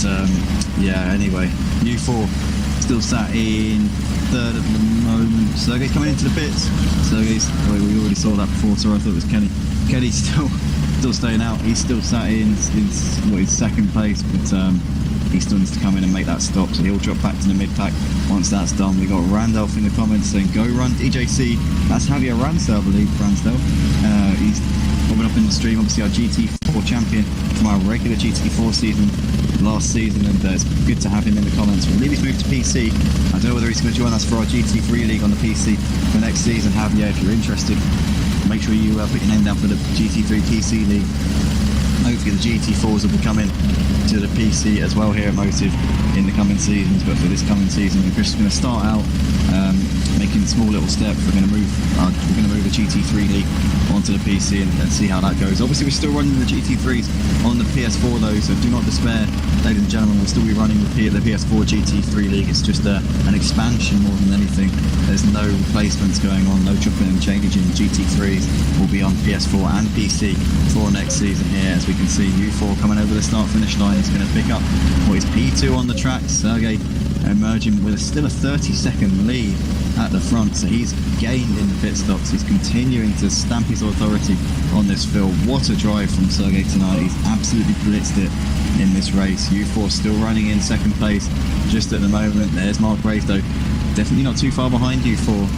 yeah, anyway, U4 still sat in third at the moment. Sergey's coming into the pits. Sergey's, we already saw that before, so I thought it was Kenny. Kenny's still staying out. He's still sat in his second place, but he still needs to come in and make that stop, so he'll drop back to the mid-pack once that's done. We got Randolph in the comments saying, go run DJC. That's javierranz, I believe, Ransdale. He's popping up in the stream, obviously our GT4 champion from our regular GT4 season last season, and it's good to have him in the comments. We believe he's moved to PC. I don't know whether he's going to join us for our GT3 league on the PC for next season. Javier, if you're interested, make sure you put your name down for the GT3 PC league. Hopefully the GT4s will be coming to the PC as well here at Motive in the coming seasons, but for this coming season we're just going to start out making small little steps. We're going to move the GT3 league onto the PC and see how that goes. Obviously we're still running the GT3s on the PS4 though, so do not despair, ladies and gentlemen. We'll still be running the PS4 GT3 league. It's just an expansion more than anything. There's no replacements going on, no chopping and changing. GT3s will be on PS4 and PC for next season here. As we can see, U4 coming over the start finish line. He's going to pick up what is P2 on the track. Sergey emerging with still a 30-second lead at the front, so he's gained in the pit stops. He's continuing to stamp his authority on this field. What a drive from Sergey tonight. He's absolutely blitzed it in this race. U4 still running in second place just at the moment. There's Mark Brave though, definitely not too far behind U4,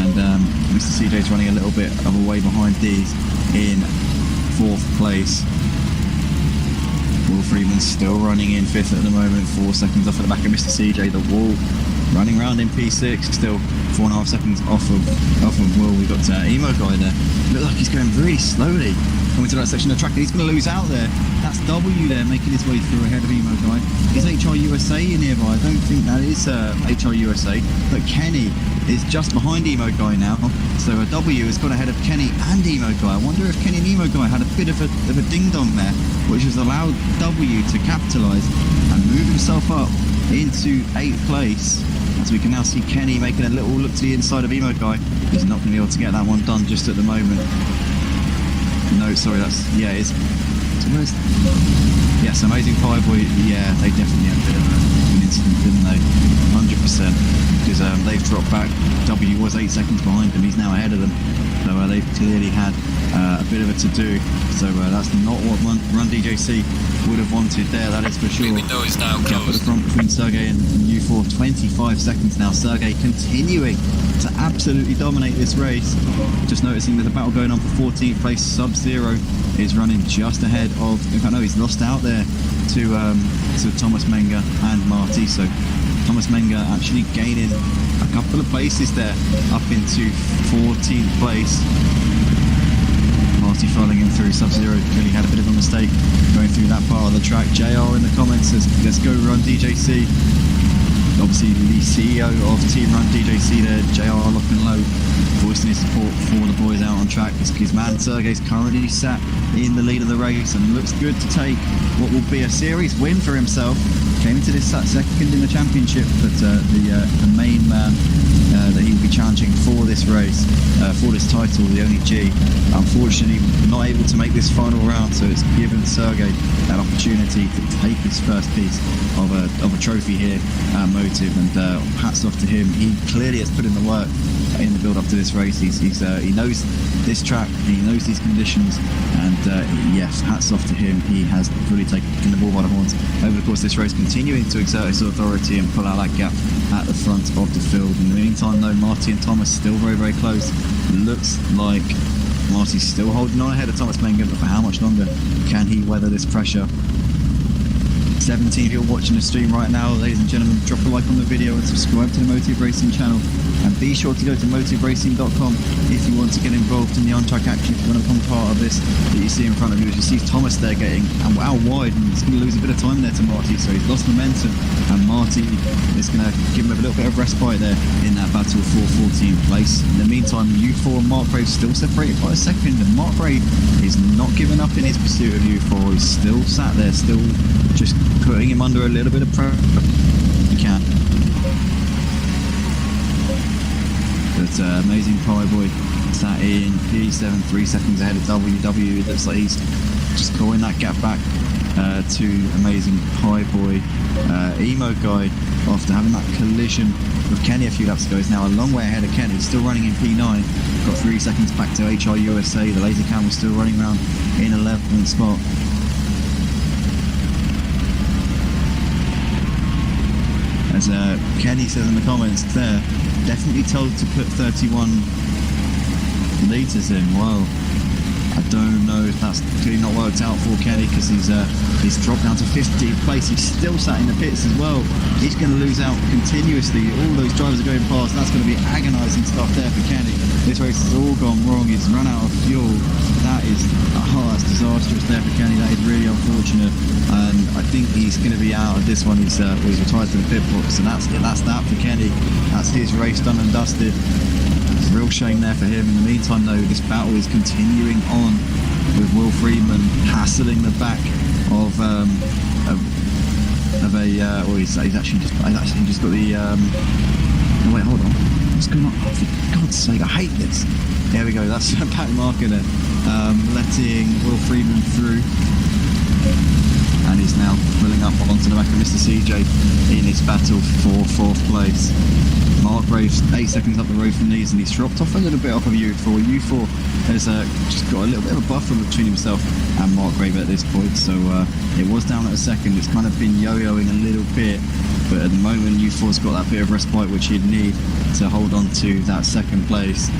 and Mr. CJ's running a little bit of a way behind these in fourth place. Will Freeman's still running in fifth at the moment, 4 seconds off at the back of Mr. CJ. The Wall running around in P6, still 4.5 seconds off of Will. We've got Emo Guy there. Looks like he's going really slowly coming to that section of the track, and he's going to lose out there. That's W there making his way through ahead of Emo Guy. Is HR USA nearby? I don't think that is HR USA, but Kenny is just behind Emo Guy now, so a W has got ahead of Kenny and Emo Guy. I wonder if Kenny and Emo Guy had a bit of a ding-dong there, which has allowed W to capitalise and move himself up into 8th place, as we can now see Kenny making a little look to the inside of Emo Guy. He's not going to be able to get that one done just at the moment. No, sorry, that's, yeah, it's, so where's, yes, AmazingPieBoy, yeah, they definitely had a bit of an incident, didn't they? 100%, because they've dropped back. W was 8 seconds behind them, he's now ahead of them, so they've clearly had a bit of a to-do, so that's not what Run DJC would have wanted there, that is for sure. The window is now At the closed. front between Sergey and U4, 25 seconds now. Sergey continuing to absolutely dominate this race. Just noticing that the battle going on for 14th place. Sub-Zero is running just ahead of, in fact no, he's lost out there to Thomas Menga and Marty, so Thomas Menga actually gaining a a couple of places there, up into 14th place. Marty following him through. Sub-Zero clearly had a bit of a mistake going through that part of the track. JR in the comments says, let's go run DJC. Obviously the CEO of Team Run DJC there, JR looking low, voicing his support for the boys out on track. His man Sergey's currently sat in the lead of the race and looks good to take what will be a series win for himself. Came into this second in the championship, but the main man that he will be challenging for this race, for this title, the only G, unfortunately not able to make this final round, so it's given Sergey that opportunity to take his first piece of a trophy here at Motive, and hats off to him. He clearly has put in the work in the build up to this race. He knows this track, he knows these conditions, and yes, hats off to him. He has really taken the ball by the horns over the course of this race, continuing to exert his authority and pull out that gap at the front of the field. In the meantime though, Marty and Thomas still very, very close. Looks like Marty's still holding on ahead of Thomas Mengen, but for how much longer can he weather this pressure? 17, if you're watching the stream right now, ladies and gentlemen, drop a like on the video and subscribe to the Motive Racing channel, and be sure to go to motiveracing.com if you want to get involved in the on-track action, if you want to become part of this that you see in front of you. As you see Thomas there getting out wide, and he's going to lose a bit of time there to Marty, so he's lost momentum, and Marty is going to give him a little bit of respite there in that battle for 14th place. In the meantime, U4 and Mark Brave still separated by a second, and Mark Brave is not giving up in his pursuit of U4. He's still sat there, still just putting him under a little bit of pressure. He can. But AmazingPieBoy sat in P7, 3 seconds ahead of WW. It looks like he's just clawing that gap back to AmazingPieBoy. Emo guy, after having that collision with Kenny a few laps ago, is now a long way ahead of Kenny. He's still running in P9. Got 3 seconds back to HR USA. The LazyCamel still running around in 11th spot. As Kenny says in the comments there, definitely told to put 31 litres in. Well, I don't know if that's clearly not worked out for Kenny, because he's dropped down to 15th place. He's still sat in the pits as well. He's going to lose out continuously. All those drivers are going past. That's going to be agonising stuff there for Kenny. This race has all gone wrong. He's run out of fuel. That's disastrous there for Kenny. That is really unfortunate, and I think he's going to be out of this one. He's retired to the pit box, and that's that for Kenny. That's his race done and dusted. It's a real shame there for him. In the meantime though, this battle is continuing on with Will Friedman hassling the back of he's actually just got the no, wait, hold on, what's going on? Oh, for God's sake, I hate this. There we go, that's a back marker there, letting Will Friedman through, and he's now pulling up onto the back of Mr. CJ in his battle for 4th place. Mark Graves 8 seconds up the road from these, and he's dropped off a little bit off of U4. U4 has just got a little bit of a buffer between himself and Mark Graves at this point, so it was down at a second. It's kind of been yo-yoing a little bit, but at the moment U4's got that bit of respite which he'd need to hold on to that 2nd place.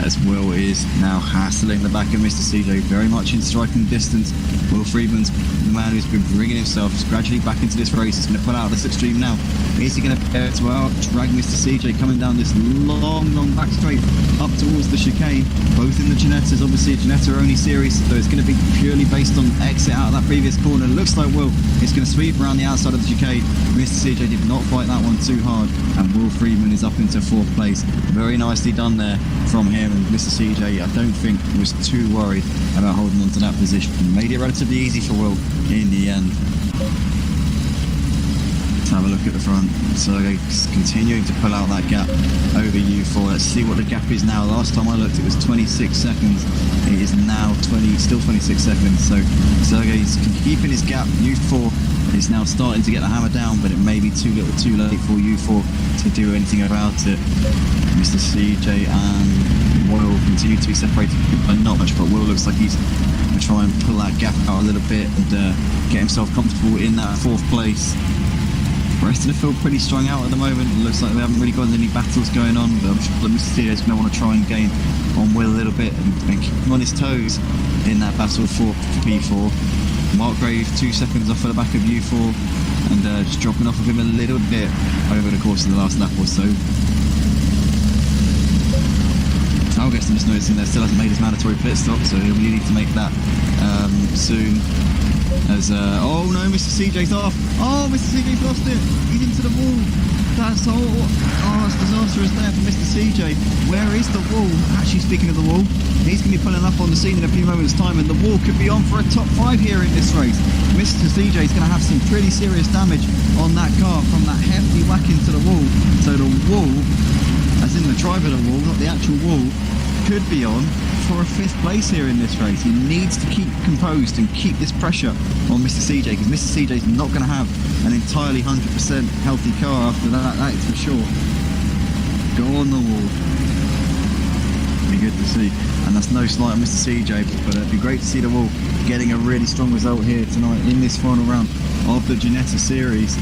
As Will is now hassling the back of Mr. CJ, very much in striking distance. Will Friedman's the man who's been bringing himself gradually back into this race. He's going to pull out of the slipstream now. Is he going to drag Mr. CJ coming down this long back straight up towards the chicane? Both in the Ginettas, obviously a Ginetta only series, so it's going to be purely based on exit out of that previous corner. It looks like Will is going to sweep around the outside of the chicane. Mr. CJ did not fight that one too hard, and Will Friedman is up into 4th place. Very nicely done there from him, and Mr. CJ, I don't think, was too worried about holding on to that position. Made it relatively easy for Will in the end. Let's have a look at the front. Sergey's continuing to pull out that gap over U4. Let's see what the gap is now. Last time I looked, it was 26 seconds. It is now still 26 seconds. So Sergey's keeping his gap. U4 is now starting to get the hammer down, but it may be too little too late for U4 to do anything about it. Mr. CJ and Will continue to be separated by not much, but Will looks like he's going to try and pull that gap out a little bit and get himself comfortable in that 4th place. The rest of the field pretty strung out at the moment. It looks like we haven't really got any battles going on, but I'm sure Mr. CJ is going to want to try and gain on Will a little bit and keep him on his toes in that battle for P4. Mark Grave 2 seconds off at the back of U4, and just dropping off of him a little bit over the course of the last lap or so. I guess I'm just noticing that still hasn't made his mandatory pit stop, so he'll really need to make that soon. As oh no, Mr. CJ's off. Oh, Mr. CJ's lost it. He's into the wall. That's all. Oh, it's disastrous there for Mr. CJ. Where is the wall? Actually, speaking of the wall, he's going to be pulling up on the scene in a few moments' time, and the wall could be on for a top 5 here in this race. Mr. CJ is going to have some pretty serious damage on that car from that hefty whack into the wall. So the wall, as in the driver of the wall, not the actual wall, could be on for a 5th place here in this race. He needs to keep composed and keep this pressure on Mr. CJ, because Mr. CJ is not going to have an entirely 100% healthy car after that is for sure. Go on the wall. Be good to see, and that's no slight on Mr. CJ, but it'd be great to see the wall getting a really strong result here tonight in this final round of the Ginetta series.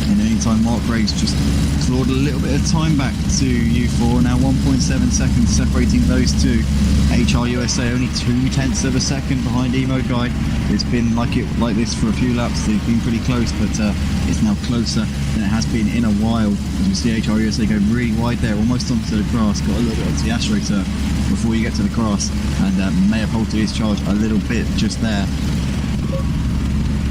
In the meantime, Mark Graves just clawed a little bit of time back to U4, now 1.7 seconds separating those two. HR USA only 0.2 of a second behind Emo Guy. It's been like this for a few laps. They've been pretty close, but it's now closer than it has been in a while. As we see HR USA go really wide there, almost onto the grass, got a little bit onto the AstroTurf before you get to the grass, and may have halted his charge a little bit just there.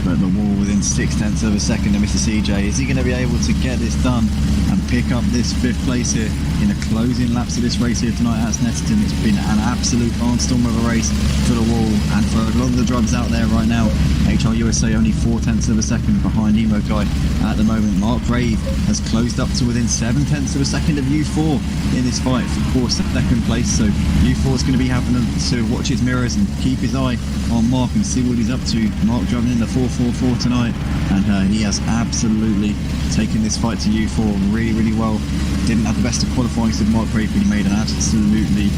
But the wall within 0.6 of a second of Mr. CJ. Is he going to be able to get this done and pick up this 5th place here in the closing laps of this race here tonight at Snetterton? It's been an absolute barnstorm of a race for the wall and for a lot of the drums out there right now. HR USA only 0.4 of a second behind Emo Guy at the moment. Mark Grave has closed up to within 0.7 of a second of U4 in this fight for 2nd place. So U4 is going to be having to watch his mirrors and keep his eye on Mark and see what he's up to. Mark driving in the 4.44 tonight, and he has absolutely taken this fight to U4 really well. Didn't have the best of qualifying, said Mark Grave, but he made an absolutely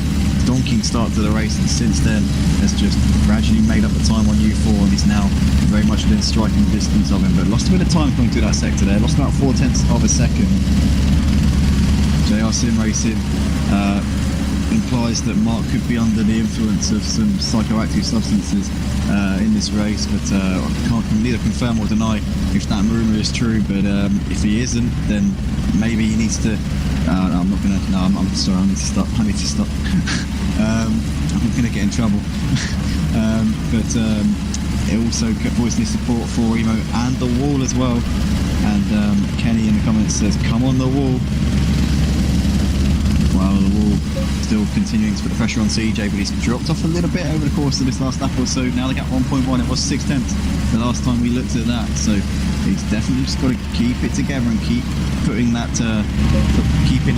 donking start to the race, and since then has just gradually made up the time on U4 and is now very much within striking distance of him, but lost a bit of time coming through that sector there, lost about 0.4 of a second. JR Sim Racing implies that Mark could be under the influence of some psychoactive substances in this race, but I can't neither confirm or deny if that rumour is true, but if he isn't, then maybe he needs to I'm not gonna, no, I'm sorry, I need to stop. I'm gonna get in trouble. But it also voiced his support for Emo and the wall as well, and Kenny in the comments says come on the wall. Well, the wall still continuing to put the pressure on CJ, but he's dropped off a little bit over the course of this last lap or so. Now they got 1.1, it was 0.6 the last time we looked at that, so he's definitely just got to keep it together and keep putting that, keeping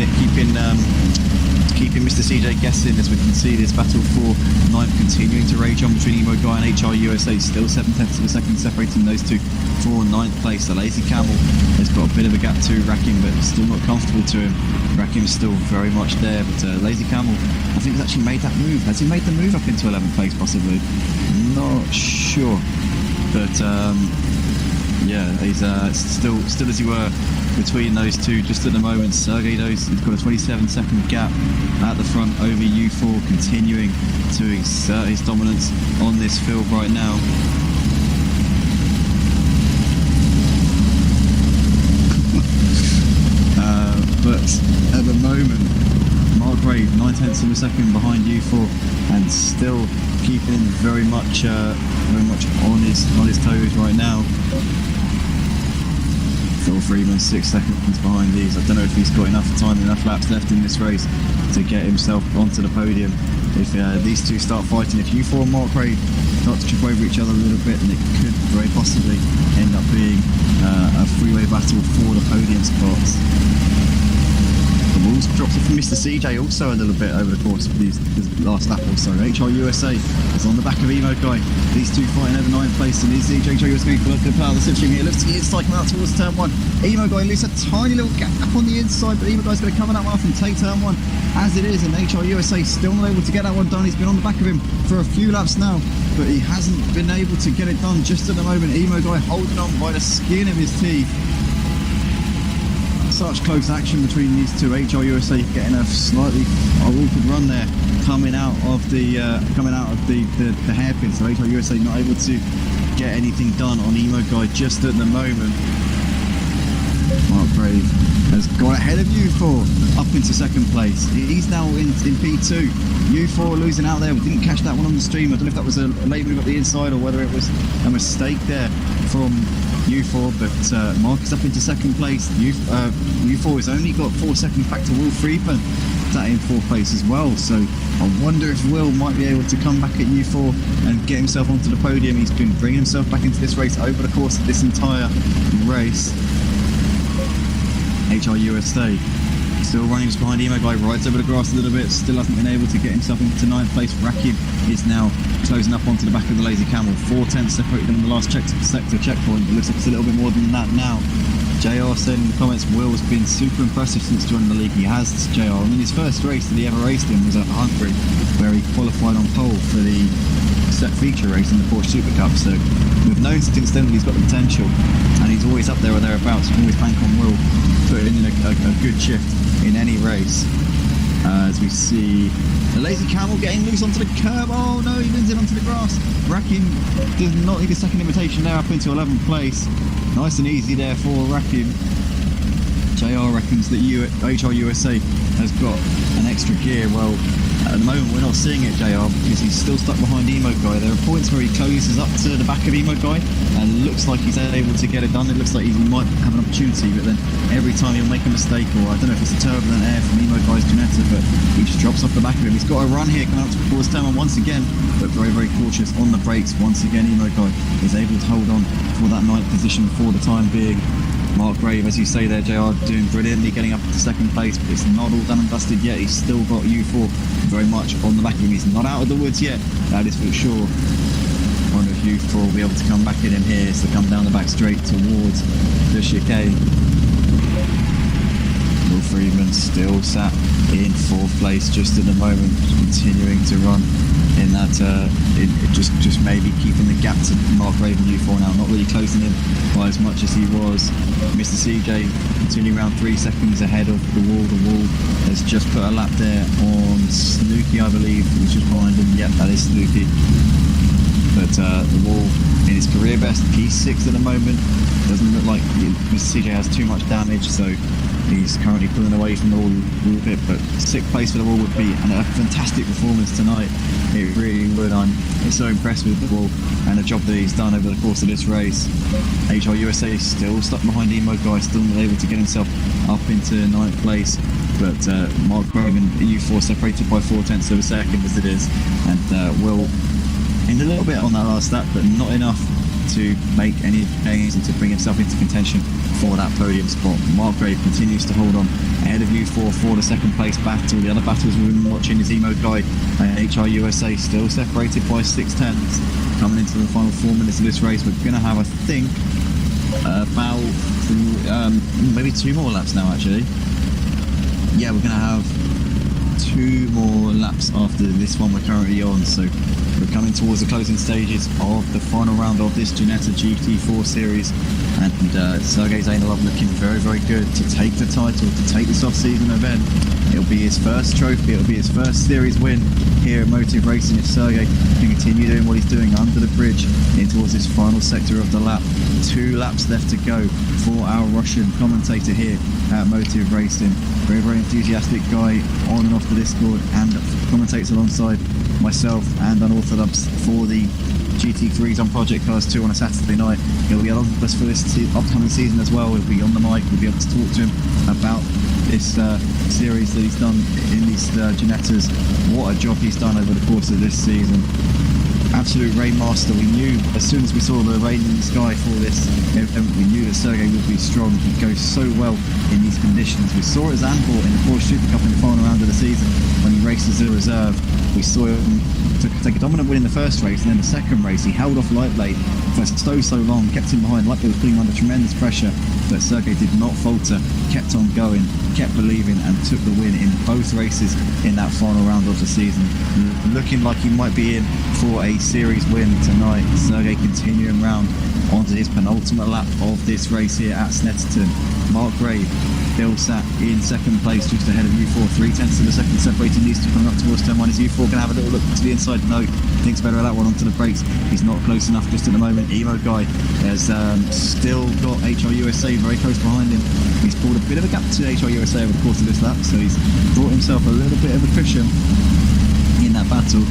Mr. CJ guessing, as we can see this battle for 9th continuing to rage on between Emo Guy and HR USA, still 0.7 of a second separating those two for 9th place. The Lazy Camel has got a bit of a gap to RaKiMaJe, but still not comfortable to him. RaKiMaJe still very much there, but Lazy Camel, I think, has actually made that move. Has he made the move up into 11th place possibly? Not sure, but yeah, he's still as you were between those two just at the moment. SoggyBisckit has got a 27-second gap at the front over U4, continuing to exert his dominance on this field right now. But at the moment, Mark Grave 0.9 of a second behind U4, and still keeping very much on his toes right now. Phil Freeman 6 seconds behind these. I don't know if he's got enough time, enough laps left in this race to get himself onto the podium. If these two start fighting, if U4 and Mark Grave start to trip over each other a little bit, then it could very possibly end up being a three-way battle for the podium spots. The walls dropped off from Mr. CJ also a little bit over the course of this last lap or so. HR USA is on the back of Emo Guy. These two fighting over 9th place, and is HR USA going to pull up the power of the switching here. Looks to the inside, coming out towards turn 1. Emo Guy leaves a tiny little gap on the inside, but Emo Guy's going to cover that one off and take turn 1 as it is, and HR USA still not able to get that one done. He's been on the back of him for a few laps now, but he hasn't been able to get it done just at the moment. Emo Guy holding on by the skin of his teeth. such close action between these two. HR USA getting a slightly awkward run there, coming out of the hairpin. So HR USA not able to get anything done on Emo Guy just at the moment. Mark Brave has got ahead of U4 up into second place. He's now in P2. U4 losing out there. We didn't catch that one on the stream. I don't know if that was a late move up the inside or whether it was a mistake there from U4, but Mark is up into second place. U4 has only got 4 seconds back to Will Friedman. That in fourth place as well. So I wonder if Will might be able to come back at U4 and get himself onto the podium. He's been bringing himself back into this race over the course of this entire race. HR USA still running just behind Emo Guy, rides over the grass a little bit, still hasn't been able to get himself into 9th place. RaKiMaJe is now closing up onto the back of the Lazy Camel. 4/10 separated them in the last sector checkpoint. It looks like it's a little bit more than that now. JR said in the comments, Will's been super impressive since joining the league. He has, JR. I mean, his first race that he ever raced in was at Hungary, where he qualified on pole for the set feature race in the Porsche Super Cup. So we've known since then that he's got the potential, and he's always up there or thereabouts. You can always bank on Will putting in a good shift in any race. As we see the Lazy Camel getting loose onto the curb. Oh no, he wins it onto the grass. RaKiMaJe does not need a second invitation there, up into 11th place. Nice and easy there for RaKiMaJe. JR reckons that HR USA has got an extra gear. Well, at the moment we're not seeing it, JR, because he's still stuck behind Emo Guy. There are points where he closes up to the back of Emo Guy and looks like he's able to get it done. It looks like he might have an opportunity, but then every time he'll make a mistake, or I don't know if it's a turbulent air from Emo Guy's Ginetta, but he just drops off the back of him. He's got a run here coming up towards turn one once again, but very, very cautious on the brakes. Once again, Emo Guy is able to hold on for that 9th position for the time being. Mark Brave, as you say there, JR, doing brilliantly, getting up to second place, but it's not all done and dusted yet. He's still got U4 very much on the back of him. He's not out of the woods yet, that is for sure. I wonder if U4 will be able to come back at him here, so come down the back straight towards the chicane. Will Friedman still sat in 4th place just at the moment, continuing to run in that, just maybe keeping the gap to Mark Brave and U4 now, not really closing him by as much as he was. Mr. CJ continuing around 3 seconds ahead of the wall. The wall has just put a lap there on Snooki, I believe, which is behind him. Yep, that is Snooki. But the wall in his career best, P6 at the moment. Doesn't look like Mr. CJ has too much damage, so he's currently pulling away from the wall a little bit, but 6th place for the wall would be a fantastic performance tonight. It really would. I'm so impressed with the wall and the job that he's done over the course of this race. HR USA is still stuck behind Emo Guy, still not able to get himself up into 9th place, but Mark Brave and U4 separated by 0.4 of a second as it is, and Will in a little bit on that last lap, but not enough to make any gains and to bring himself into contention for that podium spot. Mark Brave continues to hold on ahead of U4 for the second place battle. The other battles we've been watching is Emo Guy and HR USA still separated by 6/10. Coming into the final 4 minutes of this race, we're going to have, I think, about maybe 2 more laps now actually. Yeah, we're going to have 2 more laps after this one we're currently on, so we're coming towards the closing stages of the final round of this Ginetta GT4 series, and Sergey Zainalov looking very, very good to take the title, to take this off-season event. It'll be his first trophy, it'll be his first series win here at Motive Racing if Sergey can continue doing what he's doing under the bridge in towards this final sector of the lap. 2 laps left to go for our Russian commentator here at Motive Racing. Very, very enthusiastic guy on and off the Discord, and commentates alongside myself and Unorthodox for the GT3s on Project Cars 2 on a Saturday night. He'll be along with us for this upcoming season as well. He'll be on the mic, we'll be able to talk to him about this series that he's done in these Ginettas. What a job he's done over the course of this season. Absolute rain master. We knew as soon as we saw the rain in the sky for this event, we knew that Sergey would be strong. He goes so well in these conditions. We saw it as Zandvoort in the Porsche Super Cup in the final round of the season when he raced as a reserve. We saw him take a dominant win in the first race, and then the second race he held off Lightblade for so long, kept him behind. Lightblade was putting him under tremendous pressure, but Sergey did not falter, kept on going, kept believing, and took the win in both races in that final round of the season. Looking like he might be in for a series win tonight. Sergey continuing round onto his penultimate lap of this race here at Snetterton. Mark Grave still sat in second place, just ahead of U4, 3/10 of a second separating these two coming up towards turn one. Is U4 going to have a little look to the inside? No, thinks better of that one onto the brakes. He's not close enough just at the moment. Emo Guy has still got HR USA very close behind him. He's pulled a bit of a gap to HR USA over the course of this lap, so he's brought himself a little bit of a cushion in that battle.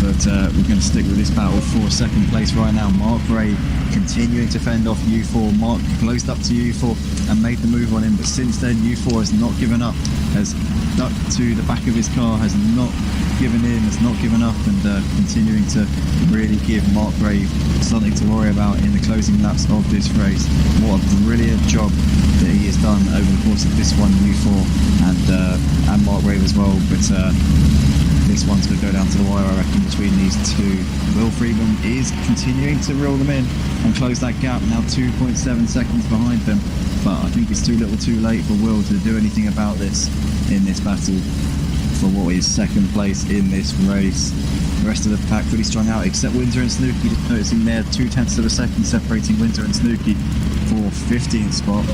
But we're going to stick with this battle for second place right now. Mark Ray continuing to fend off U4. Mark closed up to U4 and made the move on him, but since then U4 has not given up, has stuck to the back of his car, has not given in, has not given up, and continuing to really give Mark Ray something to worry about in the closing laps of this race. What a brilliant job that he has done over the course of this one, U4 and Mark Ray as well. But this one's going to go down to the wire, I reckon, between these two. Will Freeman is continuing to reel them in and close that gap, now 2.7 seconds behind them. But I think it's too little too late for Will to do anything about this in this battle for what is second place in this race. The rest of the pack pretty strung out, except Windsor and Snooky, just noticing there 0.2 of a second separating Windsor and Snooky for 15th spot.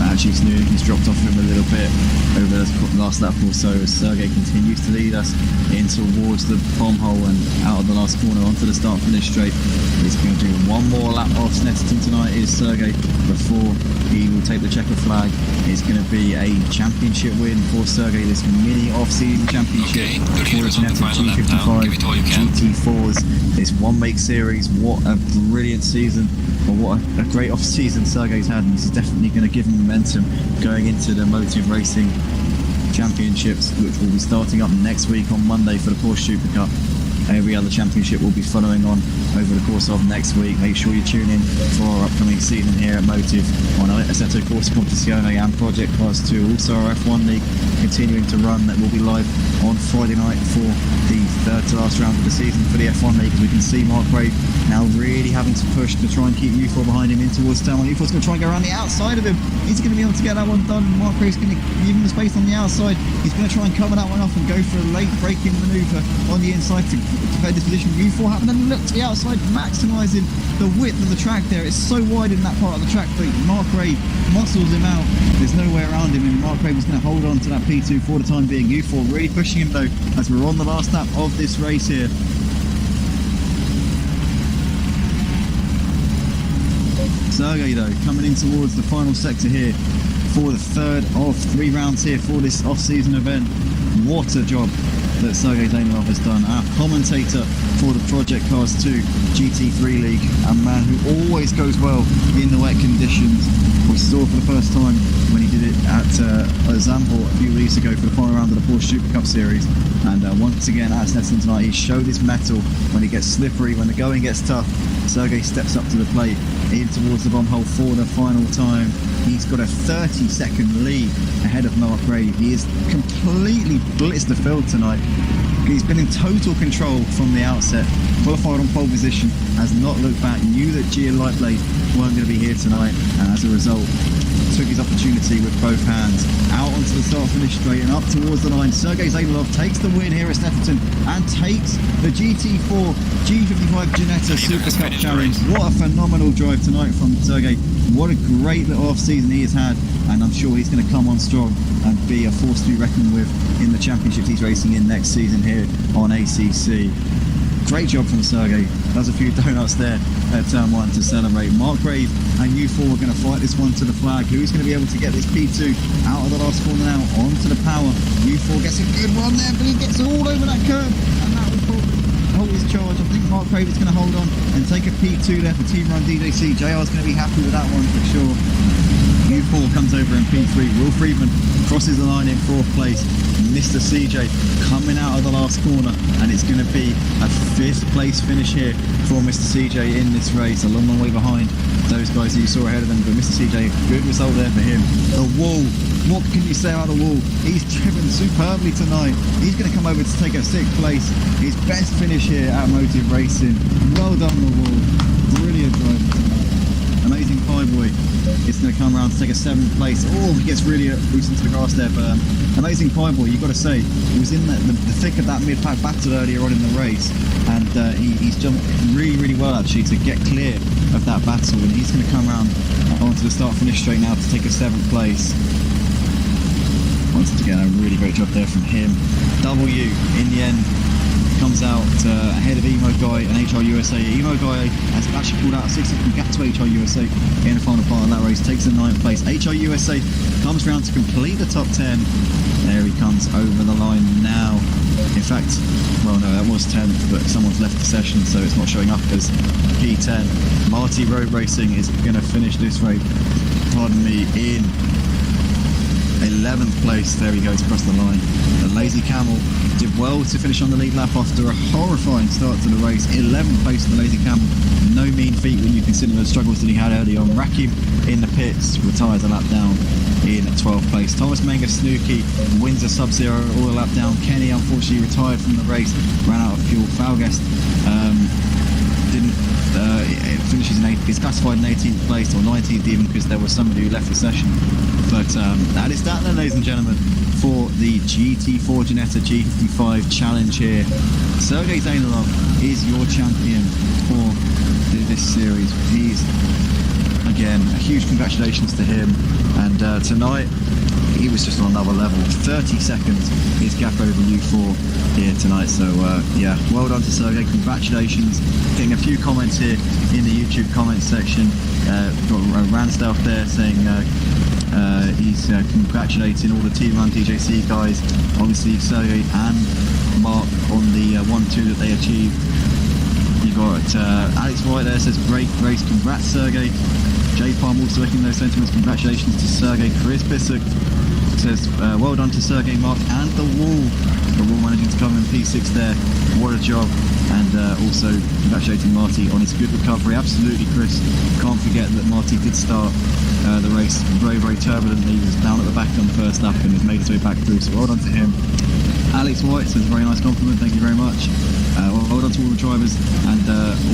Actually, Snooky's dropped off him a little bit over the last lap or so as Sergey continues to lead us in towards the bomb hole and out of the last corner onto the start finish straight. He's going to do one more lap of Snetterton tonight, is Sergey, before he will take the checker flag. It's going to be a championship win for Sergey, this mini off-season championship for Ginetta G55 GT4s. This one make series. What a brilliant season, or what a great off-season Sergey's had, and this is definitely going to give him momentum going into the Motive Racing Championships, which will be starting up next week on Monday for the Porsche Super Cup. Every other championship will be following on over the course of next week. Make sure you tune in for our upcoming season here at Motive on Assetto, Corsa, Competizione and Project Class 2. Also our F1 League continuing to run, that will be live on Friday night for the third to last round of the season for the F1 League. As we can see, Mark Brave now really having to push to try and keep U4 behind him in towards turn one. U4's going to try and go around the outside of him. He's going to be able to get that one done. Mark Brave's going to give him the space on the outside. He's going to try and cover that one off and go for a late braking manoeuvre on the inside to defend his position. U4 having a look to the outside, maximising the width of the track there. It's so wide in that part of the track, but Mark Brave muscles him out. There's no way around him, and Mark Brave is going to hold on to that P2 for the time being. U4 really pushing him though as we're on the last lap of this race here. Sergey though coming in towards the final sector here for the third of 3 rounds here for this off-season event. What a job that Sergey Zainalov has done, our commentator for the Project Cars 2 GT3 League, a man who always goes well in the wet conditions. We saw for the first time when he did it at Zandvoort a few weeks ago for the final round of the Porsche Super Cup Series, and once again at Snetterton tonight he showed his mettle when he gets slippery, when the going gets tough. Sergey steps up to the plate in towards the bomb hole for the final time. He's got a 30-second lead ahead of Mark Brave. He is completely blitzed the field tonight. He's been in total control from the outset, qualified on pole position, has not looked back, knew that Gia Lightblade weren't going to be here tonight, and as a result took his opportunity with both hands. Out onto the start finish straight and up towards the line. Sergey Zainalov takes the win here at Snetterton and takes the GT4 G55 Ginetta Super Cup Challenge. What a phenomenal drive tonight from Sergey. What a great little off season he has had, and I'm sure he's going to come on strong and be a force to be reckoned with in the championships he's racing in next season here on ACC. Great job from Sergey. Does a few donuts there at turn one to celebrate. Mark Brave and U4 are going to fight this one to the flag. Who's going to be able to get this P2 out of the last corner now onto the power? U4 gets a good run there, but he gets all over that curve, and that will hold his charge. I think Mark Brave is going to hold on and take a P2 there for Team Run DJC. JR's going to be happy with that one for sure. U4 comes over in P3. Will Friedman crosses the line in 4th place. Mr. CJ coming out of the last corner, and it's going to be a 5th place finish here for Mr. CJ in this race, a long way behind those guys that you saw ahead of them. But Mr. CJ, good result there for him. The wall What can you say about the wall? He's driven superbly tonight. He's going to come over to take a 6th place. His best finish here at Motive Racing. Well done, the wall. Brilliant drive tonight. AmazingPieBoy is going to come around to take a 7th place. Oh, he gets really loose into the grass there, but AmazingPieBoy, you've got to say, he was in the thick of that mid-pack battle earlier on in the race, and he's jumped really well actually to get clear of that battle, and he's going to come around onto the start-finish straight now to take a 7th place. Once again, a really great job there from him. W in the end comes out ahead of Emo Guy and HR USA. Emo Guy has actually pulled out a 6th gap to HR USA in the final part of that race, takes the 9th place. HR USA comes round to complete the top 10. There he comes over the line now. In fact, well no, that was 10th, but someone's left the session, so it's not showing up as P10. Marty Road Racing is going to finish this race, pardon me, in 11th place. There he goes across the line. The Lazy Camel did well to finish on the lead lap after a horrifying start to the race. 11th place for the Lazy Camel. No mean feat when you consider the struggles that he had early on. RaKiMaJe in the pits retires a lap down in 12th place. Thomas Menga Snooky wins a Sub-Zero all a lap down. Kenny unfortunately retired from the race, ran out of fuel. Falguest didn't finishes in 8th. He's classified in 18th place, or 19th even, because there was somebody who left the session. But that is that then, ladies and gentlemen, for the GT4 Ginetta G55 challenge here. Sergey Danilov is your champion for this series. He's, again, a huge congratulations to him. And tonight, he was just on another level. 30 seconds his gap over U4 here tonight. So yeah, well done to Sergey. Congratulations. Getting a few comments here in the YouTube comments section. Got Ransdale there saying he's congratulating all the Team Run DJC guys. Obviously Sergey and Mark on the 1-2 that they achieved. You got Alex White there says great race. Congrats Sergey. J Palm also making those sentiments. Congratulations to Sergey. Chris Bissek says well done to Sergey, Mark and the Wall. The Wall managing to come in P6 there. What a job. And also congratulating Marty on his good recovery. Absolutely, Chris. Can't forget that Marty did start the race very turbulently. He was down at the back on the first lap and has made his way back through. So well done to him. Alex White says very nice compliment. Thank you very much. Well done to all the drivers, and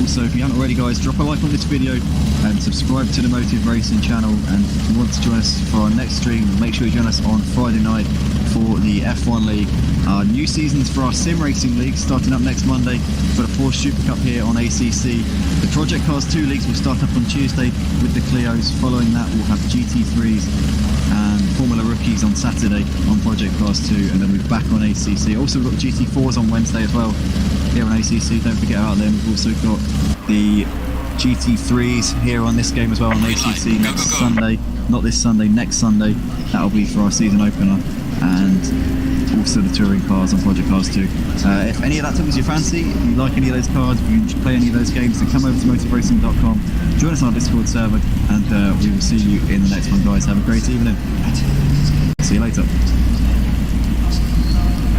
also if you haven't already guys, drop a like on this video and subscribe to the Motive Racing channel. And if you want to join us for our next stream, make sure you join us on Friday night for the F1 League. Our new seasons for our Sim Racing League starting up next Monday for the Porsche Super Cup here on ACC. The Project Cars 2 leagues will start up on Tuesday with the Clios. Following that we'll have GT3s and Formula Rookies on Saturday on Project Cars 2, and then we'll be back on ACC. Also we've got the GT4s on Wednesday as well here on ACC, don't forget about them. We've also got the GT3s here on this game as well on ACC next Sunday. Not this Sunday, next Sunday. That'll be for our season opener. And also the touring cars on Project Cars 2. If any of that tickles your fancy, if you like any of those cars, if you play any of those games, then come over to motiveracing.com, join us on our Discord server, and we will see you in the next one, guys. Have a great evening. See you later.